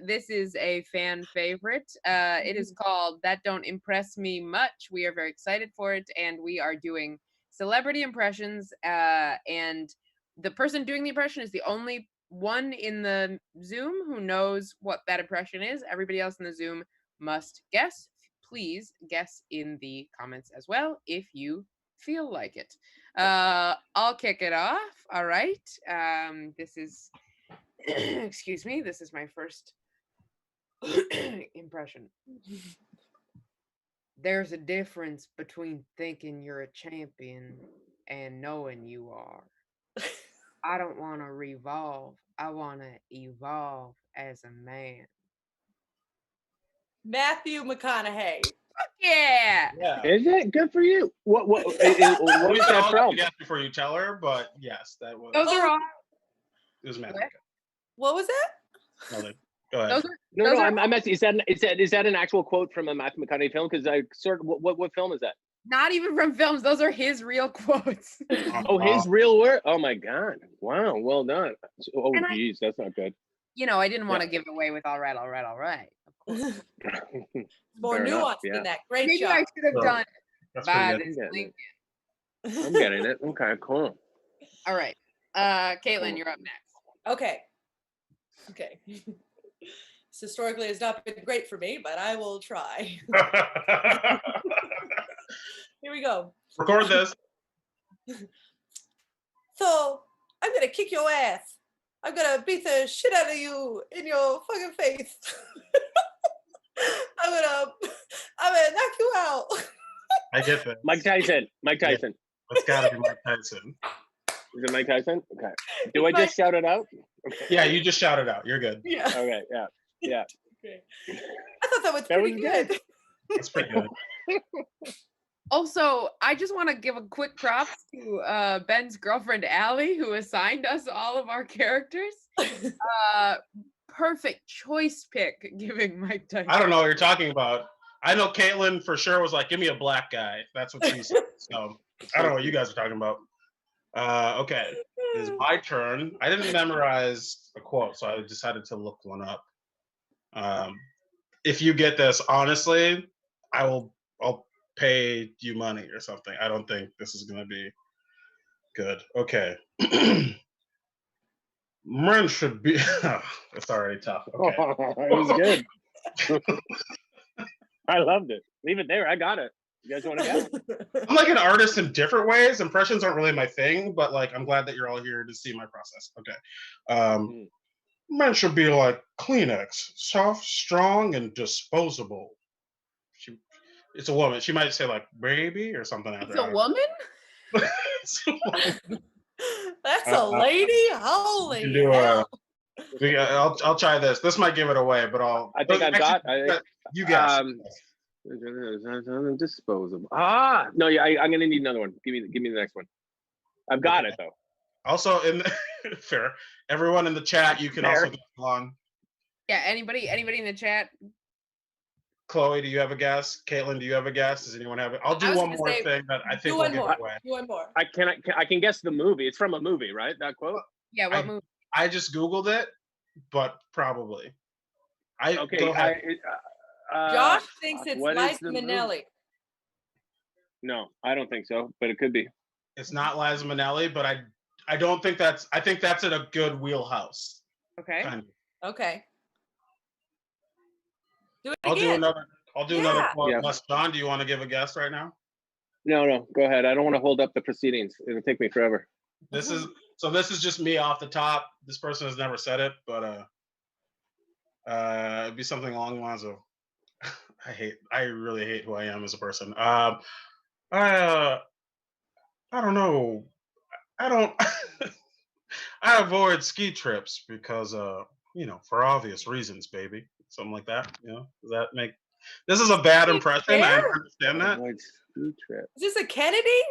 this is a fan favorite. It is called "That Don't Impress Me Much." We are very excited for it, and we are doing celebrity impressions. And the person doing the impression is the only one in the Zoom who knows what that impression is. Everybody else in the Zoom must guess. Please guess in the comments as well if you feel like it. I'll kick it off. All right. This is excuse me, this is my first impression. There's a difference between thinking you're a champion and knowing you are. I don't want to revolve. I want to evolve as a man. Matthew McConaughey. Yeah. Yeah. Is it good for you? What We was can that all from? guess before you tell her, but yes, that was. Those are all. It was Matt. What? What was that? Nothing. Go ahead. Those are. No, Those no. are I'm asking. Is that an actual quote from a Matthew McConaughey film? Because I sort of what film is that? not even from films. Those are his real quotes. Oh, his real word. Oh my God! Wow, well done. Oh, And geez, that's not good. You know, I didn't want to give it away with all right, all right, all right. Of course. More Fair enough, nuance yeah. than that. Great Maybe job. I should have Sure. done That's by pretty good. this I'm getting Lincoln. I'm getting it. Okay, cool. All right. Caitlin, you're up next. Okay. Okay. This historically has not been great for me, but I will try. Here we go. Record this. So I'm gonna kick your ass. I'm gonna beat the shit out of you in your fucking face. I'm gonna knock you out. I get that. Mike Tyson. Mike Tyson. It's got to be Mike Tyson. Is it Mike Tyson? Okay. Do I It's just shout it out? Okay. Yeah, you just shout it out. You're good. Yeah. Okay. Yeah. Yeah. Okay. I thought that was That pretty was good. good. That's pretty good. Also, I just want to give a quick props to Ben's girlfriend, Allie, who assigned us all of our characters. Perfect choice pick, giving Mike Tyson. I don't know what you're talking about. I know Caitlin for sure was like, give me a black guy. That's what she said. So I don't know what you guys are talking about. Okay. It is my turn. I didn't memorize a quote, so I decided to look one up. If you get this, honestly, I'll pay you money or something. I don't think this is gonna be good. Okay. Men should be it's already tough. Okay. It was good. I loved it. Leave it there. I got it. You guys want to go? I'm like an artist in different ways. Impressions aren't really my thing, but like I'm glad that you're all here to see my process. Okay. Men should be like Kleenex, soft, strong, and disposable. It's a woman. She might say like baby or something after. It's a woman? That's a lady? Holy You can do hell. I'll try this. This might give it away, but I think I've got. You guess. Disposable. No, yeah, I'm gonna need another one. Give me the next one. I've got it though. Also, fair. Everyone in the chat, you can also get along. Yeah, anybody in the chat? Chloe, do you have a guess? Caitlin, do you have a guess? Does anyone have it? I'll I do was one gonna more say, thing that I Do think will one give more. it away. Do one more. I can guess the movie. It's from a movie, right? That quote. Yeah, what movie? I just Googled it, but probably. Okay. Go ahead. Josh thinks it's what is Liza the movie? Minnelli. No, I don't think so, but it could be. It's not Liza Minnelli, but I don't think that's. I think that's in a good wheelhouse. Okay. Kind of. Okay. Do it I'll again. do another. I'll do another Yeah. quote. Yeah. Unless John, do you want to give a guess right now? No, go ahead. I don't want to hold up the proceedings. It'll take me forever. This is just me off the top. This person has never said it, but it'd be something along the lines of, I really hate who I am as a person. I don't know. I don't. I avoid ski trips because for obvious reasons, baby. Something like that. Does that make? This is a bad impression. I fair? understand that. Avoid ski trip. Is this a Kennedy?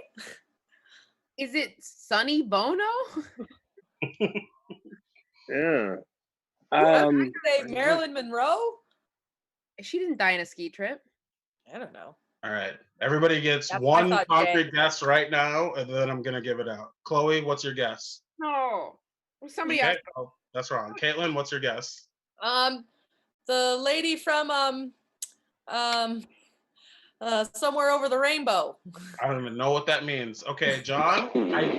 Is it Sonny Bono? Yeah. I was gonna say Marilyn Monroe. She didn't die in a ski trip. I don't know. All right. Everybody gets That's what I one thought, concrete Jay. guess right now, and then I'm gonna give it out. Chloe, what's your guess? No. Somebody Okay. else. Oh, that's wrong. Caitlin, what's your guess? The lady from Somewhere Over the Rainbow. I don't even know what that means. Okay, John,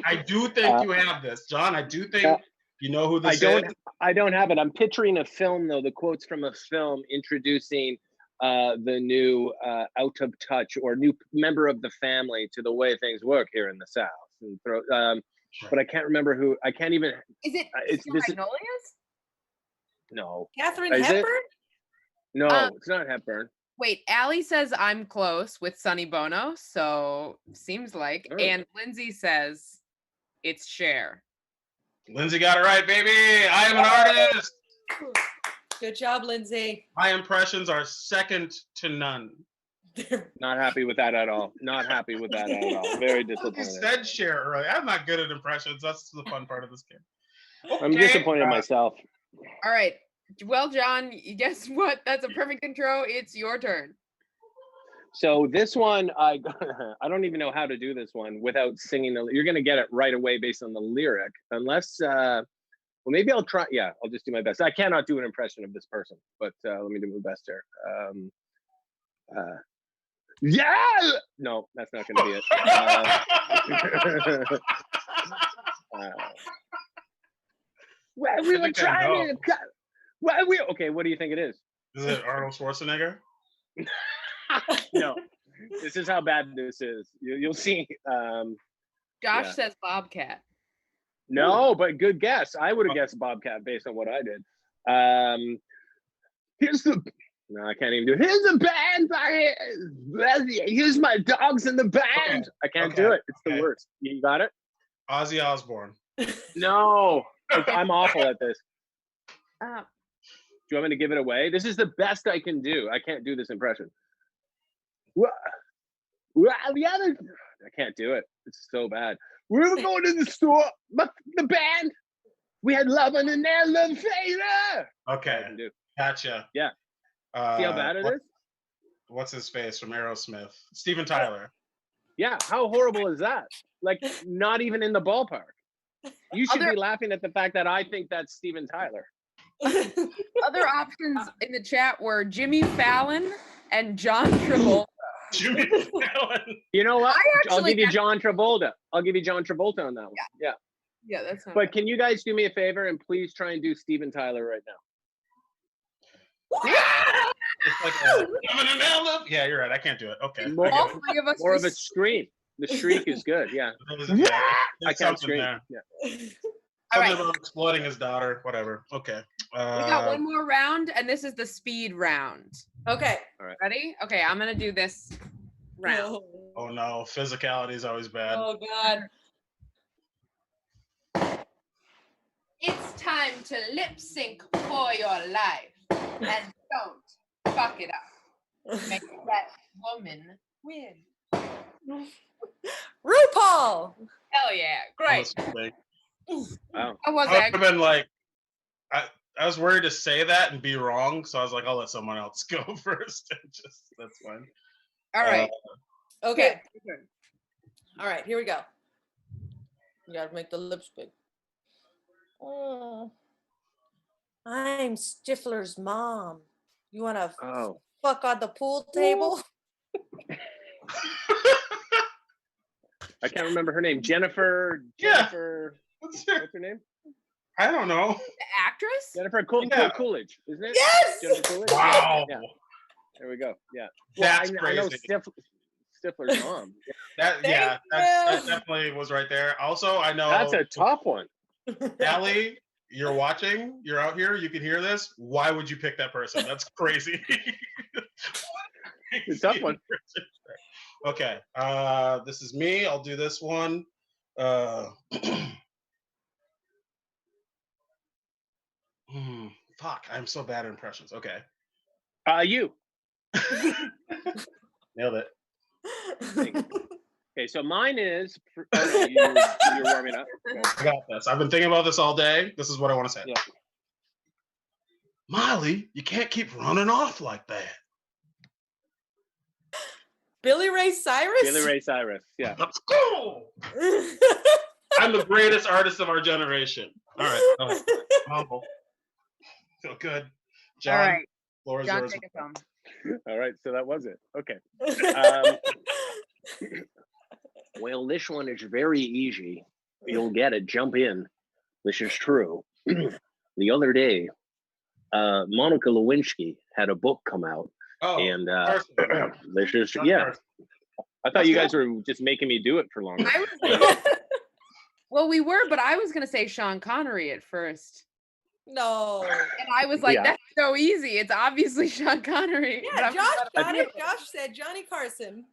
I do think you have this. John, I do think you know who this is. I don't have it. I'm picturing a film though. The quotes from a film introducing the new out of touch or new member of the family to the way things work here in the South. And but I can't remember who. I can't even. Is it It's Steel this. Magnolias? No. Katharine Is it? Hepburn? No, it's not Hepburn. Wait, Allie says I'm close with Sonny Bono, so seems like. Oh. And Lindsay says it's Cher. Lindsay got it right, baby. I am an artist. Good job, Lindsay. My impressions are second to none. Not happy with that at all. Not happy with that at all. Very You disappointed. said Cher earlier. I'm not good at impressions. That's the fun part of this game. I'm disappointed in myself. All right. Well, John, guess what? That's a perfect intro. It's your turn. So this one, I don't even know how to do this one without singing. You're going to get it right away based on the lyric, unless, well, maybe I'll try. Yeah, I'll just do my best. I cannot do an impression of this person, but let me do my best here. Yeah! No, that's not going to be it. Well, we were trying to cut. Well, okay, what do you think it is? Is it Arnold Schwarzenegger? No, this is how bad this is. You'll see. Josh says Bobcat. No, but good guess. I would have guessed Bobcat based on what I did. No, I can't even do it. Here's the band. Here's my dogs in the band. Okay. I can't do it. It's the worst. You got it? Ozzy Osbourne. No, I'm awful at this. Uh, Do you want me to give it away? This is the best I can do. I can't do this impression. I can't do it. It's so bad. We were going to the store, but the band, we had love in an elevator. Okay. Gotcha. Yeah. See how bad it is? What's his face from Aerosmith? Steven Tyler. Yeah. How horrible is that? Like, not even in the ballpark. You should be laughing at the fact that I think that's Steven Tyler. Other options in the chat were Jimmy Fallon and John Travolta. Jimmy Fallon. You know what? I'll give you actually- John Travolta. I'll give you John Travolta on that one. Yeah. Yeah, that's not But bad. can you guys do me a favor and please try and do Steven Tyler right now? It's like a, I'm in an elevator. Yeah, you're right. I can't do it. Okay. More- I get All it. three of us More of a just- scream. The shriek is good. Yeah. There's I can't something scream. there. Yeah. All Something right. about exploiting his daughter. Whatever. Okay. We got one more round, and this is the speed round. Okay. Ready? Okay, I'm gonna do this round. Oh no, physicality is always bad. Oh God. It's time to lip sync for your life, and don't fuck it up. Make that woman win. RuPaul. Hell yeah, great. Honestly. Wow. How was I would that? have been like, I was worried to say that and be wrong, so I was like, I'll let someone else go first. That's fine. All right. Okay. Okay. All right, here we go. You gotta make the lips big. Oh, I'm Stifler's mom. You wanna Oh. fuck on the pool table? I can't remember her name. Jennifer. Yeah. Jennifer. What's her name? I don't know. The actress? Jennifer Yeah. Coolidge, isn't it? Yes! Jennifer Coolidge? Wow. Yeah. There we go. Yeah. That's I know crazy. Stifler's mom. That definitely was right there. Also, I know That's a tough one. Allie, you're watching, you're out here, you can hear this. Why would you pick that person? That's crazy. It's a tough one. Okay. This is me. I'll do this one. Fuck, I'm so bad at impressions. Okay. You. Nailed it. Okay, so mine is. Oh, no, you're warming up. Okay. I got this. I've been thinking about this all day. This is what I want to say. Yeah. Molly, you can't keep running off like that. Billy Ray Cyrus? Billy Ray Cyrus. Yeah. Let's go. I'm the greatest artist of our generation. All right. Humble. Feel good. John, All right. floor is John, yours. take us home. All right, so that was it. Okay. Well, this one is very easy. You'll get it. Jump in. This is true. The other day, Monica Lewinsky had a book come out, and this is I thought you guys were just making me do it for longer. Well, we were, but I was gonna say Sean Connery at first. No. And I was like, that's so easy. It's obviously Sean Connery. Yeah, Josh got it. Josh said Johnny Carson.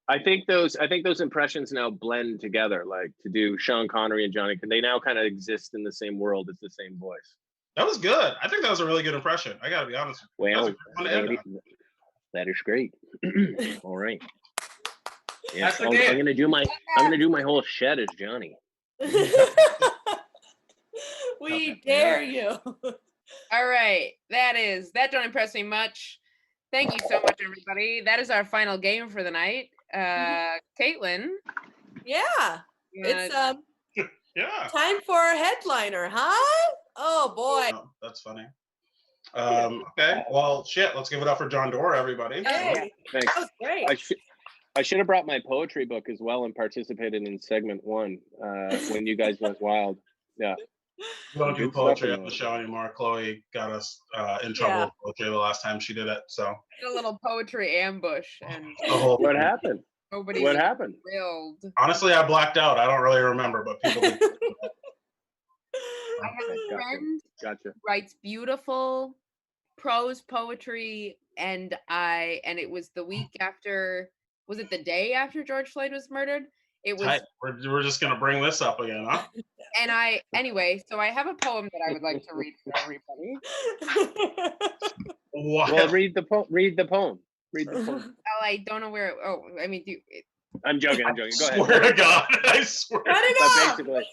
I think those impressions now blend together, like to do Sean Connery and Johnny. They now kind of exist in the same world. It's the same voice. That was good. I think that was a really good impression. I got to be honest with you. Well, that is great. All right. Yeah, I'm gonna do my whole shed as Johnny. We dare you. All right. That don't impress me much. Thank you so much, everybody. That is our final game for the night. Caitlin. Yeah. It's yeah. Time for our headliner, huh? Oh boy. Oh, that's funny. Okay. Well, shit. Let's give it up for Jon Dore, everybody. Hey. Thanks. That was great. I should have brought my poetry book as well and participated in segment 1 when you guys went wild. Yeah. We don't do poetry on the show anymore. Chloe got us in trouble with poetry the last time she did it. So a little poetry ambush and what happened? What happened? Thrilled. Honestly, I blacked out. I don't really remember, but people did. I have a friend who writes beautiful prose poetry, and it was the week after. Was it the day after George Floyd was murdered? It was. Tight. We're just gonna bring this up again, huh? And so I have a poem that I would like to read for everybody. What? Well, read the poem. Read the poem. Oh, I don't know where. I mean, I'm joking. Go ahead. Swear to God, I swear. Basically,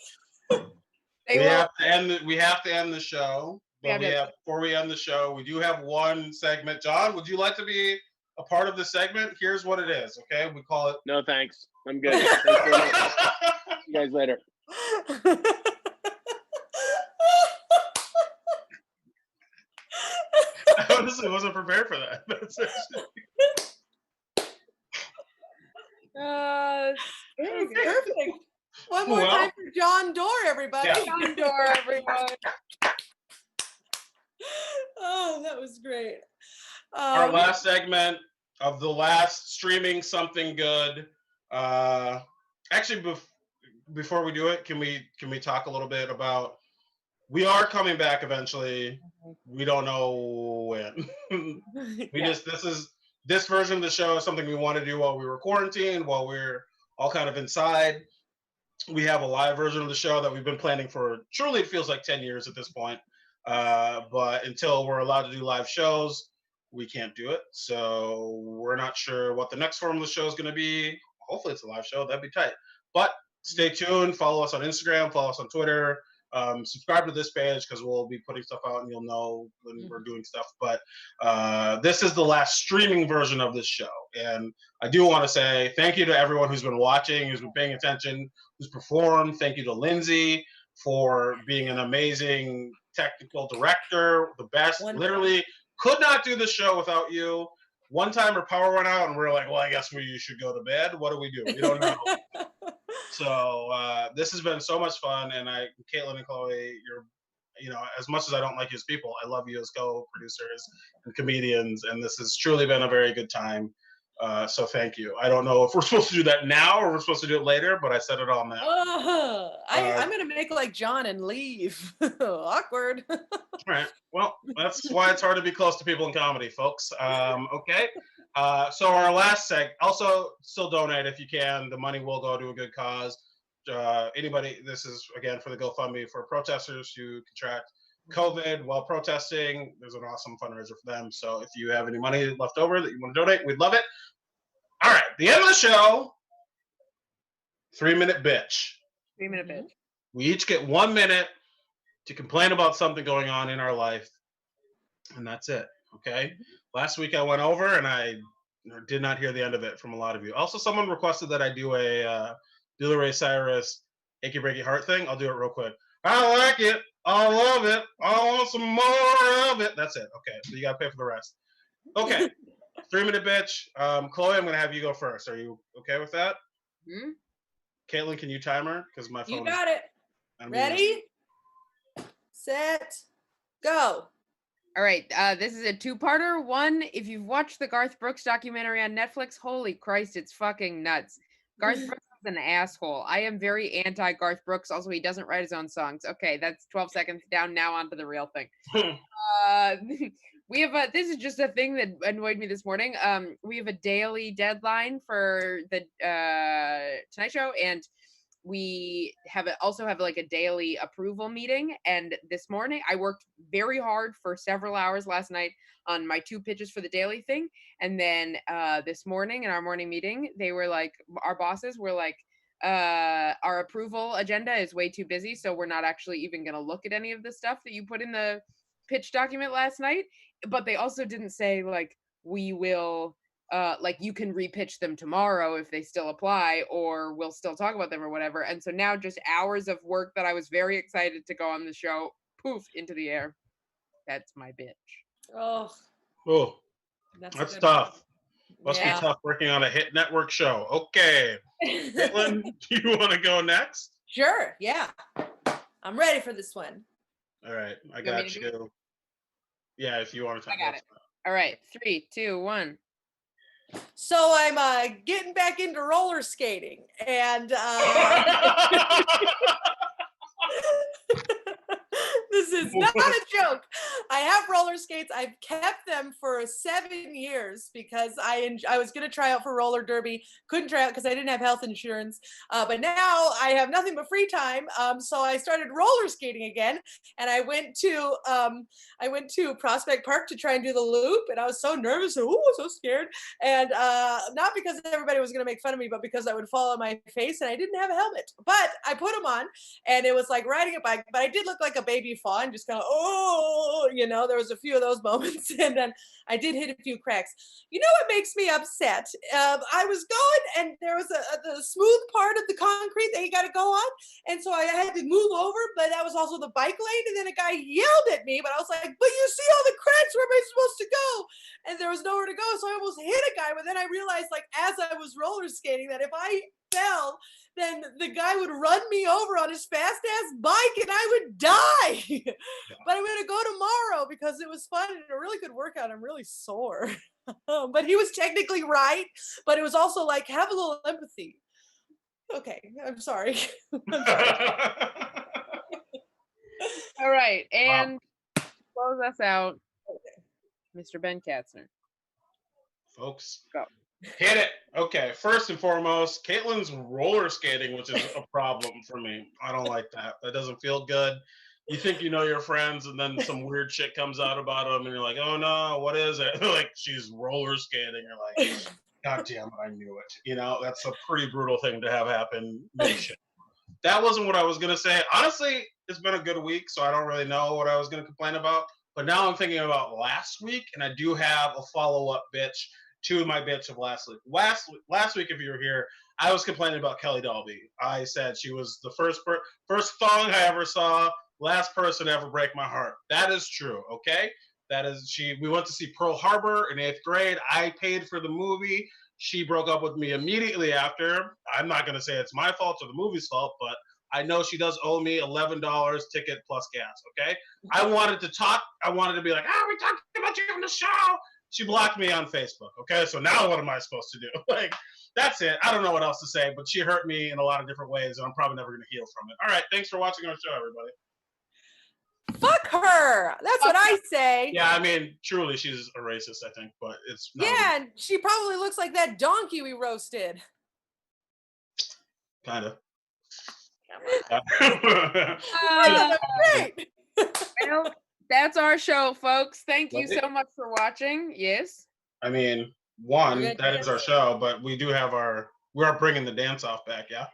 we have to end the show. But before we end the show, we do have one segment. John, would you like to be a part of the segment? Here's what it is. Okay, we call it. No, thanks. I'm good. Thanks very much. See you guys later. I honestly wasn't prepared for that. That's perfect. One more time for Jon Dore, everybody. Yeah. Jon Dore, everyone. Oh, that was great. Our last segment of the last streaming something good. Actually, before we do it, can we talk a little bit about? We are coming back eventually. We don't know when. This version of the show is something we want to do while we were quarantined, while we're all kind of inside. We have a live version of the show that we've been planning for. Truly, it feels like 10 years at this point. But until we're allowed to do live shows, we can't do it. So we're not sure what the next form of the show is going to be. Hopefully, it's a live show. That'd be tight. But stay tuned. Follow us on Instagram. Follow us on Twitter. subscribe to this page because we'll be putting stuff out and you'll know when we're doing stuff. But this is the last streaming version of this show. And I do want to say thank you to everyone who's been watching, who's been paying attention, who's performed. Thank you to Lindsay for being an amazing technical director, the best. Wonderful. Literally could not do the show without you. One time her power went out and we were like, well, I guess we should go to bed. What do? We don't know. So this has been so much fun. And Caitlin and Chloe, as much as I don't like you as people, I love you as co-producers and comedians. And this has truly been a very good time. So thank you. I don't know if we're supposed to do that now or we're supposed to do it later, but I said it all now. I'm going to make like John and leave. Awkward. All right. Well, that's why it's hard to be close to people in comedy, folks. Okay. So our last seg, also still donate if you can. The money will go to a good cause. Anybody, this is again for the GoFundMe for protesters who contract COVID while protesting. There's an awesome fundraiser for them. So if you have any money left over that you want to donate, we'd love it. All right, the end of the show. 3-minute bitch. 3-minute bitch. We each get 1 minute to complain about something going on in our life, and that's it. Okay. Last week I went over and I did not hear the end of it from a lot of you. Also, someone requested that I do a Billy Ray Cyrus "Achy Breaky Heart" thing. I'll do it real quick. I like it. I love it. I want some more of it. That's it. Okay. So you got to pay for the rest. Okay. 3-minute bitch. Chloe, I'm going to have you go first. Are you okay with that? Hmm? Caitlin, can you time her? Because my phone. You got it. Ready, set, go. All right. This is a two-parter. One, if you've watched the Garth Brooks documentary on Netflix, holy Christ, it's fucking nuts. Garth Brooks is an asshole. I am very anti-Garth Brooks. Also, he doesn't write his own songs. Okay, that's 12 seconds down. Now onto the real thing. We have this is just a thing that annoyed me this morning. We have a daily deadline for the Tonight Show, and we also have like a daily approval meeting. And this morning I worked very hard for several hours last night on my 2 pitches for the daily thing. And then this morning in our morning meeting, they were like, our bosses were like, our approval agenda is way too busy, so we're not actually even going to look at any of the stuff that you put in the pitch document last night. But they also didn't say like, we will like you can repitch them tomorrow if they still apply, or we'll still talk about them or whatever. And so now just hours of work that I was very excited to go on the show, poof, into the air. That's my bitch. Oh, that's tough. Must be tough working on a hit network show. Okay. Caitlin, do you want to go next? Sure. Yeah. I'm ready for this one. All right. I got you. Yeah, if you want to talk. I got it. All right. 3, 2, 1. So I'm getting back into roller skating, and this is not a joke. I have roller skates. I've kept them for 7 years because I was going to try out for roller derby. Couldn't try out because I didn't have health insurance. But now I have nothing but free time. So I started roller skating again, and I went to Prospect Park to try and do the loop, and I was so nervous and so scared. And not because everybody was going to make fun of me, but because I would fall on my face, and I didn't have a helmet. But I put them on, and it was like riding a bike. But I did look like a baby fawn, just kind of, there was a few of those moments, and then I did hit a few cracks. You know what makes me upset? I was going, and there was the smooth part of the concrete that you got to go on, and so I had to move over, but that was also the bike lane, and then a guy yelled at me, but I was like, but you see all the cracks, where am I supposed to go? And there was nowhere to go, so I almost hit a guy, but then I realized, like, as I was roller skating, that if I fell, then the guy would run me over on his fast ass bike and I would die. But I'm going to go tomorrow because it was fun and a really good workout. I'm really sore. But he was technically right. But it was also like, have a little empathy. Okay, I'm sorry. All right. And close us out, Mr. Ben Katzner. Folks. Go. Hit it. Okay, first and foremost, Caitlin's roller skating, which is a problem for me. I don't like that. That doesn't feel good. You think you know your friends, and then some weird shit comes out about them, and you're like, oh no, what is it? Like, she's roller skating. You're like, God damn it, I knew it. That's a pretty brutal thing to have happen. That wasn't what I was going to say. Honestly, it's been a good week, so I don't really know what I was going to complain about. But now I'm thinking about last week, and I do have a follow-up bitch to my bitch of last week. Last week, if you were here, I was complaining about Kelly Dolby. I said she was the first thong I ever saw, last person to ever break my heart. That is true, okay? That is we went to see Pearl Harbor in 8th grade. I paid for the movie. She broke up with me immediately after. I'm not going to say it's my fault or the movie's fault, but I know she does owe me $11 ticket plus gas, okay? I wanted to talk. I wanted to be like, we talked about you on the show. She blocked me on Facebook, okay? So now what am I supposed to do? Like, that's it. I don't know what else to say, but she hurt me in a lot of different ways, and I'm probably never going to heal from it. All right, thanks for watching our show, everybody. Fuck her. That's what I say. Yeah, I mean, truly, she's a racist, I think, but it's not. Yeah, and she probably looks like that donkey we roasted. Kind of. Great. Well, that's our show, folks. Thank you so much for watching. Yes. I mean, that is our show, but we are bringing the dance off back, yeah?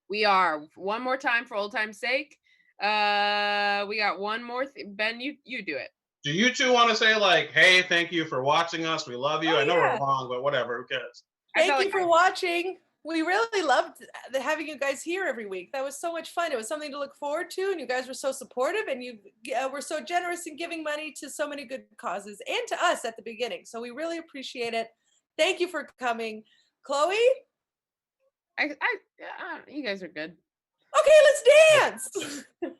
We are. One more time for old time's sake. We got one more Ben, you do it. Do you two want to say, like, hey, thank you for watching us, we love you? I know we're wrong, but whatever, who cares? Thank you for watching. We really loved having you guys here every week. That was so much fun. It was something to look forward to, and you guys were so supportive, and you were so generous in giving money to so many good causes and to us at the beginning. So we really appreciate it. Thank you for coming. Chloe? You guys are good. Okay, let's dance.